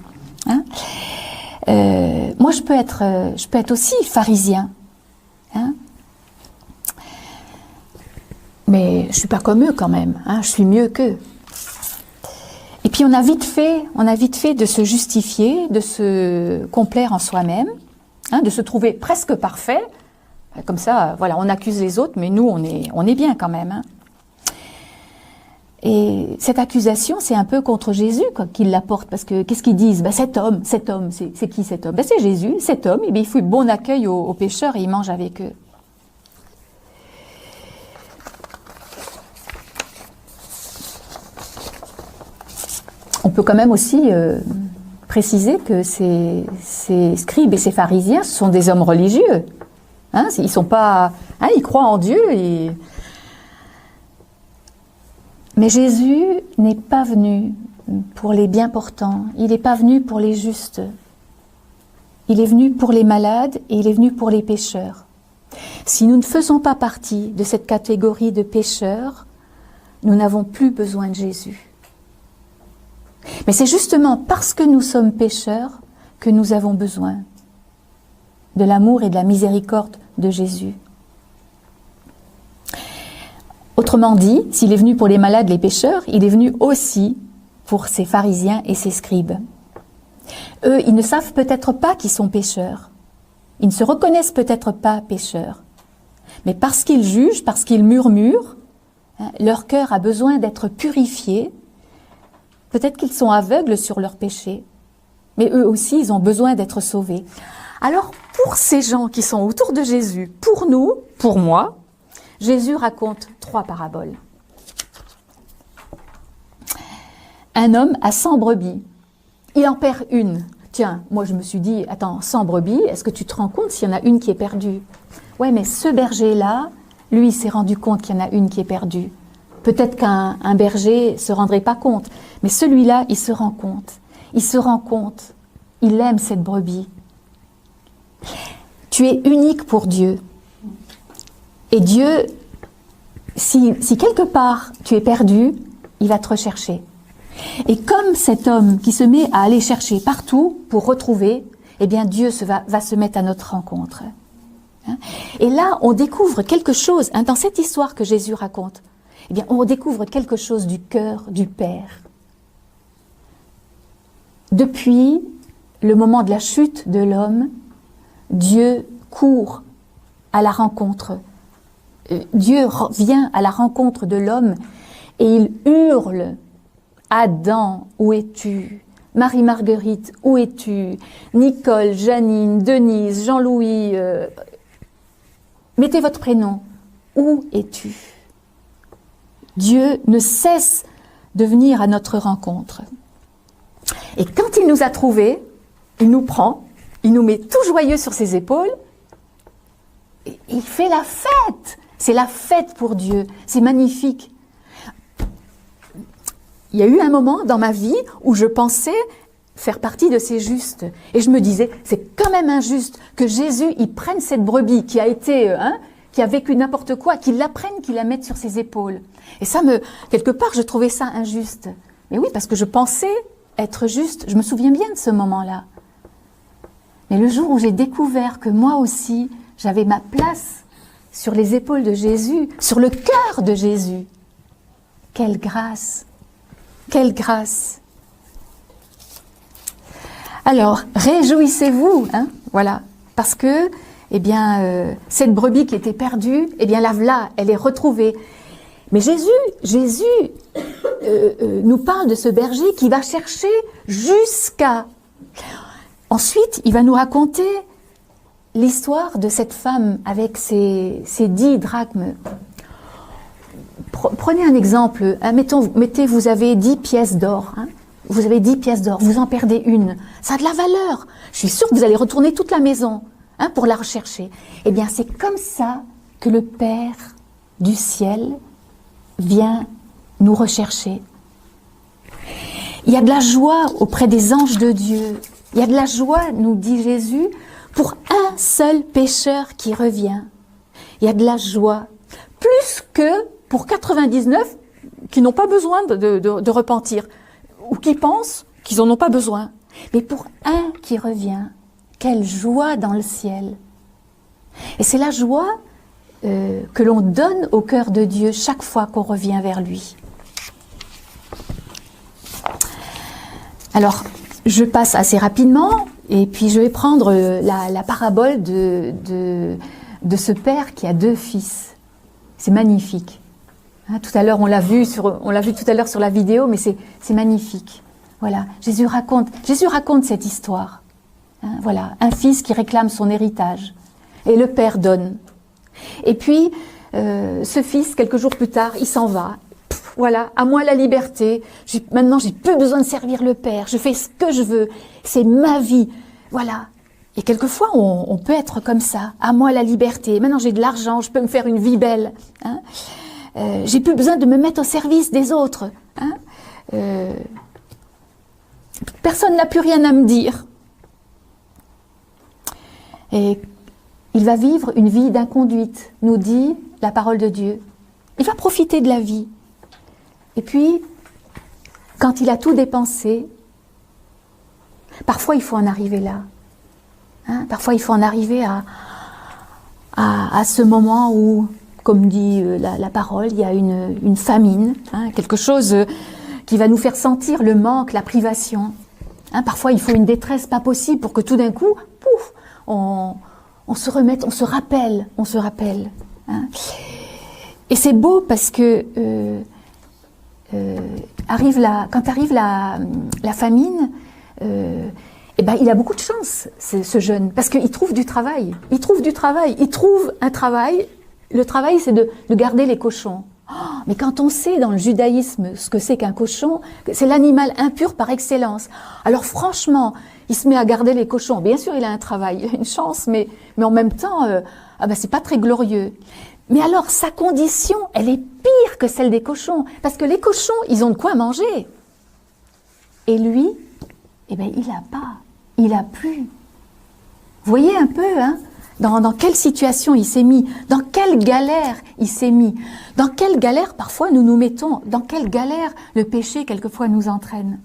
Moi, je peux être aussi pharisien. Mais je suis pas comme eux quand même, je suis mieux qu'eux. Et puis on a vite fait de se justifier, de se complaire en soi-même, de se trouver presque parfait. Comme ça, voilà, on accuse les autres, mais nous, on est bien quand même. Et cette accusation, c'est un peu contre Jésus qu'ils l'apportent, parce que qu'est-ce qu'ils disent? Cet homme, c'est qui cet homme? C'est Jésus, cet homme, et il fait bon accueil aux pécheurs et il mange avec eux. On peut quand même aussi préciser que ces scribes et ces pharisiens, ce sont des hommes religieux. Ils sont pas, ils croient en Dieu. Mais Jésus n'est pas venu pour les bien portants. Il n'est pas venu pour les justes. Il est venu pour les malades et il est venu pour les pécheurs. Si nous ne faisons pas partie de cette catégorie de pécheurs, nous n'avons plus besoin de Jésus. Mais c'est justement parce que nous sommes pécheurs que nous avons besoin de l'amour et de la miséricorde de Jésus. Autrement dit, s'il est venu pour les malades, les pécheurs, il est venu aussi pour ces pharisiens et ces scribes. Eux, ils ne savent peut-être pas qu'ils sont pécheurs. Ils ne se reconnaissent peut-être pas pécheurs. Mais parce qu'ils jugent, parce qu'ils murmurent, leur cœur a besoin d'être purifié. Peut-être qu'ils sont aveugles sur leurs péchés, mais eux aussi, ils ont besoin d'être sauvés. Alors, pour ces gens qui sont autour de Jésus, pour nous, pour moi, Jésus raconte 3 paraboles. Un homme a 100 brebis. Il en perd une. Tiens, moi je me suis dit, attends, 100 brebis, est-ce que tu te rends compte s'il y en a une qui est perdue? Ouais, mais ce berger-là, lui, il s'est rendu compte qu'il y en a une qui est perdue. Peut-être qu'un berger se rendrait pas compte, mais celui-là, il se rend compte. Il se rend compte. Il aime cette brebis. Tu es unique pour Dieu. Et Dieu, si quelque part tu es perdu, il va te rechercher. Et comme cet homme qui se met à aller chercher partout pour retrouver, eh bien Dieu va se mettre à notre rencontre. Et là, on découvre quelque chose, dans cette histoire que Jésus raconte, eh bien on découvre quelque chose du cœur du Père. Depuis le moment de la chute de l'homme, Dieu court à la rencontre. Dieu vient à la rencontre de l'homme et il hurle « Adam, où es-tu ? Marie-Marguerite, où es-tu ? Nicole, Janine, Denise, Jean-Louis, mettez votre prénom. Où es-tu » Dieu ne cesse de venir à notre rencontre. Et quand il nous a trouvés, il nous prend, il nous met tout joyeux sur ses épaules, et il fait la fête. C'est la fête pour Dieu, c'est magnifique. Il y a eu un moment dans ma vie où je pensais faire partie de ces justes. Et je me disais, c'est quand même injuste que Jésus, il prenne cette brebis qui a été, qui a vécu n'importe quoi, qu'il la prenne, qu'il la mette sur ses épaules. Et ça quelque part, je trouvais ça injuste. Mais oui, parce que je pensais être juste. Je me souviens bien de ce moment-là. Mais le jour où j'ai découvert que moi aussi, j'avais ma place sur les épaules de Jésus, sur le cœur de Jésus, quelle grâce! Quelle grâce! Alors, réjouissez-vous, voilà, parce que, eh bien, cette brebis qui était perdue, eh bien, la voilà, elle est retrouvée. Mais Jésus nous parle de ce berger qui va chercher jusqu'à... Ensuite, il va nous raconter l'histoire de cette femme avec ses 10 drachmes. Prenez un exemple, mettez, vous avez 10 pièces d'or, vous avez 10 pièces d'or, vous en perdez une, ça a de la valeur. Je suis sûre que vous allez retourner toute la maison pour la rechercher. Eh bien, c'est comme ça que le Père du ciel vient nous rechercher. Il y a de la joie auprès des anges de Dieu. Il y a de la joie, nous dit Jésus, pour un seul pécheur qui revient. Il y a de la joie, plus que pour 99 qui n'ont pas besoin de repentir, ou qui pensent qu'ils n'en ont pas besoin. Mais pour un qui revient, quelle joie dans le ciel! Et c'est la joie que l'on donne au cœur de Dieu chaque fois qu'on revient vers lui. Alors, je passe assez rapidement, et puis je vais prendre la parabole de ce père qui a 2 fils. C'est magnifique. Tout à l'heure, on l'a vu tout à l'heure sur la vidéo, mais c'est magnifique. Voilà, Jésus raconte cette histoire. Voilà, un fils qui réclame son héritage, et le père donne. Et puis, ce fils, quelques jours plus tard, il s'en va. Voilà, à moi la liberté. Maintenant, j'ai plus besoin de servir le père. Je fais ce que je veux. C'est ma vie. Voilà. Et quelquefois, on peut être comme ça. À moi la liberté. Maintenant, j'ai de l'argent. Je peux me faire une vie belle. J'ai plus besoin de me mettre au service des autres. Personne n'a plus rien à me dire. Et il va vivre une vie d'inconduite, nous dit la parole de Dieu. Il va profiter de la vie. Et puis, quand il a tout dépensé, parfois il faut en arriver là. Parfois il faut en arriver à ce moment où, comme dit la parole, il y a une famine, quelque chose qui va nous faire sentir le manque, la privation. Parfois il faut une détresse pas possible pour que tout d'un coup, pouf, on se remette, on se rappelle. Et c'est beau parce que quand arrive la famine, eh ben, il a beaucoup de chance, ce jeune, parce qu'il trouve du travail. Il trouve du travail. Il trouve un travail. Le travail, c'est de garder les cochons. Oh, mais quand on sait dans le judaïsme ce que c'est qu'un cochon, c'est l'animal impur par excellence. Alors franchement, il se met à garder les cochons. Bien sûr, il a un travail, il a une chance, mais en même temps, c'est pas très glorieux. Mais alors, sa condition, elle est pire que celle des cochons, parce que les cochons, ils ont de quoi manger. Et lui, eh ben, il a pas, il a plus. Vous voyez un peu, hein, dans quelle situation il s'est mis, dans quelle galère il s'est mis, dans quelle galère parfois nous nous mettons, dans quelle galère le péché quelquefois nous entraîne.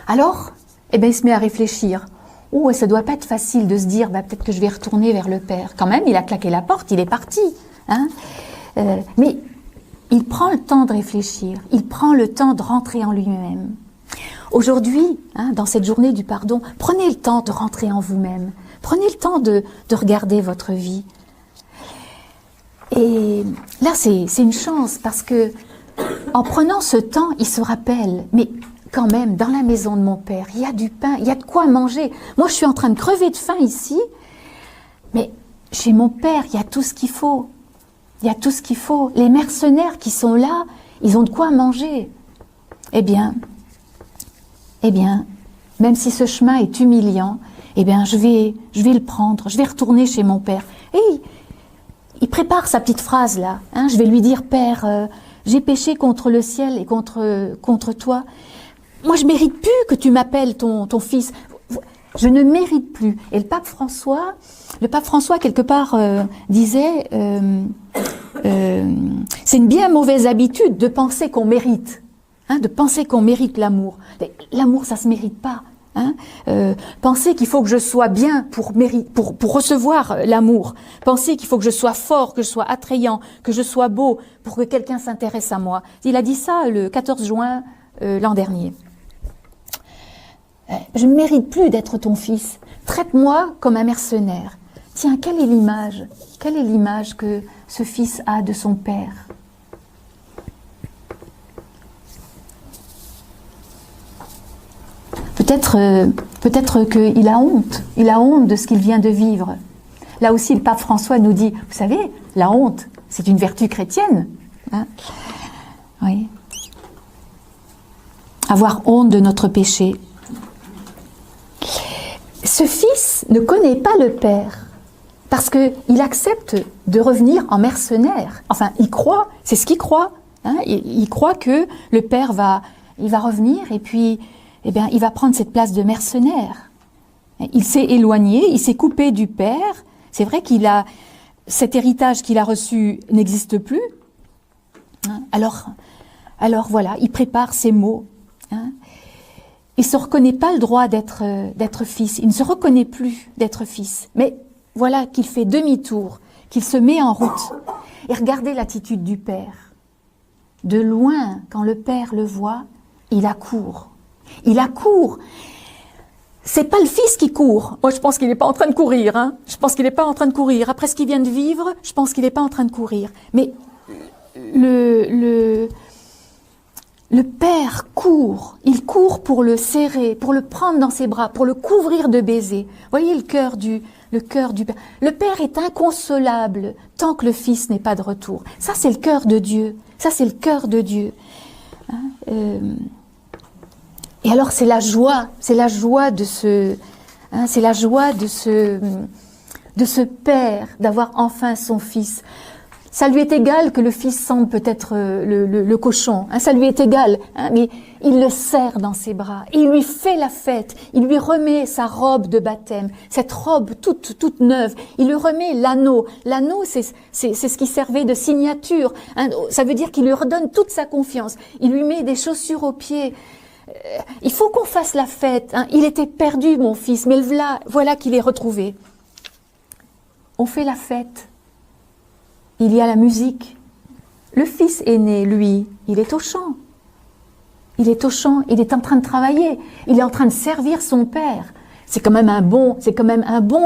Alors, eh ben, il se met à réfléchir. Oh, ça doit pas être facile de se dire, peut-être que je vais retourner vers le Père. Quand même, il a claqué la porte, il est parti. Hein, mais il prend le temps de réfléchir, il prend le temps de rentrer en lui-même. Aujourd'hui, hein, dans cette journée du pardon, prenez le temps de rentrer en vous-même. Prenez le temps de regarder votre vie. Et là, c'est une chance parce que en prenant ce temps, il se rappelle, mais quand même, dans la maison de mon père, il y a du pain, il y a de quoi manger. Moi, je suis en train de crever de faim ici, mais chez mon père, il y a tout ce qu'il faut. Il y a tout ce qu'il faut. Les mercenaires qui sont là, ils ont de quoi manger. Eh bien, même si ce chemin est humiliant, eh bien, je vais le prendre, je vais retourner chez mon père. Et il prépare sa petite phrase là. Hein, je vais lui dire, Père, j'ai péché contre le ciel et contre toi. Moi, je mérite plus que tu m'appelles ton fils. Je ne mérite plus. Et le pape François quelque part disait, c'est une bien mauvaise habitude de penser qu'on mérite. Hein, de penser qu'on mérite l'amour. L'amour, ça se mérite pas. Hein, penser qu'il faut que je sois bien pour recevoir l'amour. Penser qu'il faut que je sois fort, que je sois attrayant, que je sois beau pour que quelqu'un s'intéresse à moi. Il a dit ça le 14 juin l'an dernier. Je ne mérite plus d'être ton fils. Traite-moi comme un mercenaire. Tiens, quelle est l'image que ce fils a de son père? Peut-être qu'il a honte. Il a honte de ce qu'il vient de vivre. Là aussi, le pape François nous dit, vous savez, la honte, c'est une vertu chrétienne. Hein, oui. Avoir honte de notre péché. Ce fils ne connaît pas le Père parce qu'il accepte de revenir en mercenaire. Enfin, il croit, c'est ce qu'il croit. Hein, il croit que le Père va revenir et puis eh bien, il va prendre cette place de mercenaire. Il s'est éloigné, il s'est coupé du Père. C'est vrai cet héritage qu'il a reçu n'existe plus. Hein, alors voilà, il prépare ses mots. Hein. Il ne se reconnaît pas le droit d'être fils. Il ne se reconnaît plus d'être fils. Mais voilà qu'il fait demi-tour, qu'il se met en route. Et regardez l'attitude du Père. De loin, quand le Père le voit, il accourt. Il accourt. C'est pas le fils qui court. Moi, je pense qu'il n'est pas en train de courir. Hein. Je pense qu'il n'est pas en train de courir. Après ce qu'il vient de vivre, je pense qu'il n'est pas en train de courir. Mais le Père court, il court pour le serrer, pour le prendre dans ses bras, pour le couvrir de baisers. Voyez le cœur du Père. Le Père est inconsolable tant que le Fils n'est pas de retour. Ça, c'est le cœur de Dieu. Ça, c'est le cœur de Dieu. Hein, et alors, c'est la joie de ce Père d'avoir enfin son Fils. Ça lui est égal que le fils sente peut-être le cochon, hein, ça lui est égal, hein, mais il le serre dans ses bras, il lui fait la fête, il lui remet sa robe de baptême, cette robe toute neuve, il lui remet l'anneau. L'anneau, c'est ce qui servait de signature, hein, ça veut dire qu'il lui redonne toute sa confiance, il lui met des chaussures aux pieds. Il faut qu'on fasse la fête, hein. Il était perdu mon fils, mais voilà qu'il est retrouvé. On fait la fête. Il y a la musique. Le fils aîné, lui, il est au champ. Il est au champ, il est en train de travailler, il est en train de servir son père. C'est quand même un bon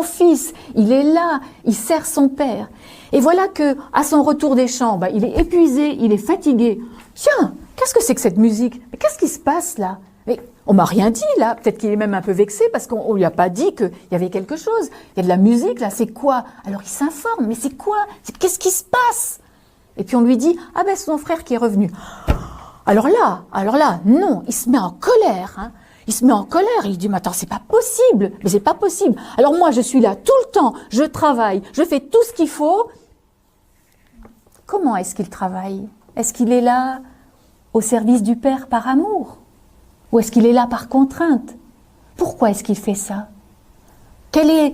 fils. Il est là, il sert son père. Et voilà que, à son retour des champs, il est épuisé, il est fatigué. Tiens, qu'est-ce que c'est que cette musique? Mais qu'est-ce qui se passe là? Mais on m'a rien dit là, peut-être qu'il est même un peu vexé parce qu'on lui a pas dit qu'il y avait quelque chose. Il y a de la musique là, c'est quoi? Alors il s'informe, mais c'est quoi? Qu'est-ce qui se passe? Et puis on lui dit, ah ben c'est son frère qui est revenu. Alors là, non, il se met en colère, hein. Il se met en colère, il dit, mais attends, c'est pas possible, mais c'est pas possible. Alors moi, je suis là tout le temps, je travaille, je fais tout ce qu'il faut. Comment est-ce qu'il travaille? Est-ce qu'il est là au service du Père par amour? Ou est-ce qu'il est là par contrainte? Pourquoi est-ce qu'il fait ça? Quelles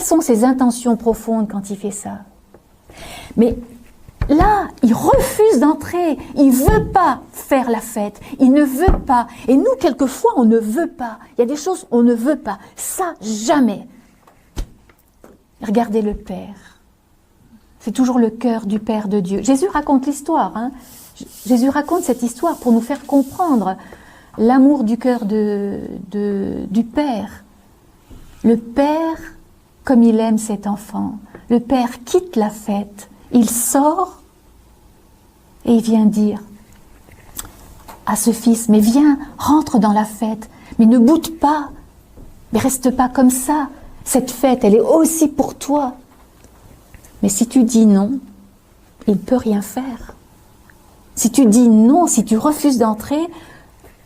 sont ses intentions profondes quand il fait ça? Mais là, il refuse d'entrer, il veut pas faire la fête, il ne veut pas. Et nous, quelquefois, on ne veut pas. Il y a des choses, on ne veut pas. Ça, jamais. Regardez le Père. C'est toujours le cœur du Père de Dieu. Jésus raconte l'histoire, hein. Jésus raconte cette histoire pour nous faire comprendre l'amour du cœur du Père. Le Père, comme il aime cet enfant, le Père quitte la fête, il sort et il vient dire à ce fils, mais viens, rentre dans la fête, mais ne boude pas, mais reste pas comme ça, cette fête, elle est aussi pour toi. Mais si tu dis non, il ne peut rien faire. Si tu dis non, si tu refuses d'entrer,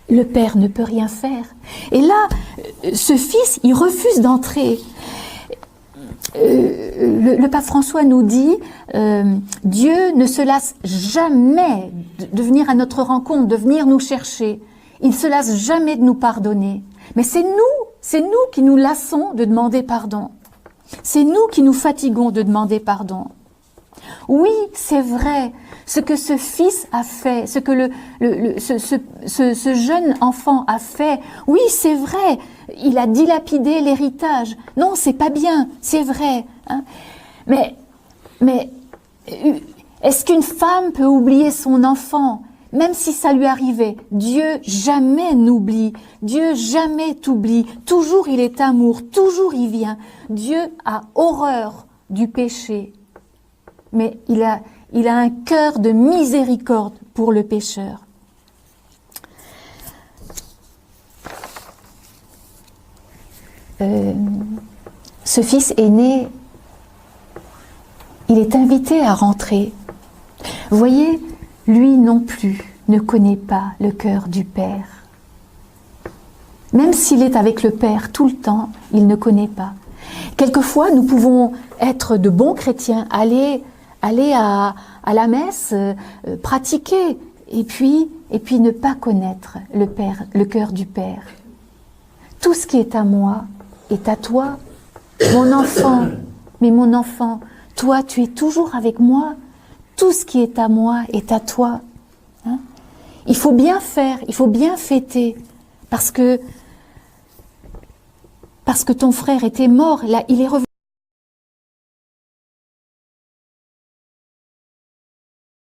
le Père ne peut rien faire. Et là, ce fils, il refuse d'entrer. Le pape François nous dit, Dieu ne se lasse jamais de venir à notre rencontre, de venir nous chercher. Il ne se lasse jamais de nous pardonner. Mais c'est nous qui nous lassons de demander pardon. C'est nous qui nous fatiguons de demander pardon. Oui, c'est vrai, ce que ce fils a fait, ce que ce jeune enfant a fait, oui, c'est vrai, il a dilapidé l'héritage. Non, c'est pas bien, c'est vrai. Hein. Mais est-ce qu'une femme peut oublier son enfant, même si ça lui arrivait? Dieu jamais n'oublie, Dieu jamais t'oublie, toujours il est amour, toujours il vient. Dieu a horreur du péché. Mais il a un cœur de miséricorde pour le pécheur. Ce fils aîné, il est invité à rentrer. Vous voyez, lui non plus ne connaît pas le cœur du Père. Même s'il est avec le Père tout le temps, il ne connaît pas. Quelquefois, nous pouvons être de bons chrétiens, aller à la messe, pratiquer, et puis ne pas connaître le Père, le cœur du Père. Tout ce qui est à moi est à toi, mon enfant. Mais mon enfant, toi, tu es toujours avec moi. Tout ce qui est à moi est à toi. Hein? Il faut bien faire, il faut bien fêter, parce que ton frère était mort, là, il est revenu.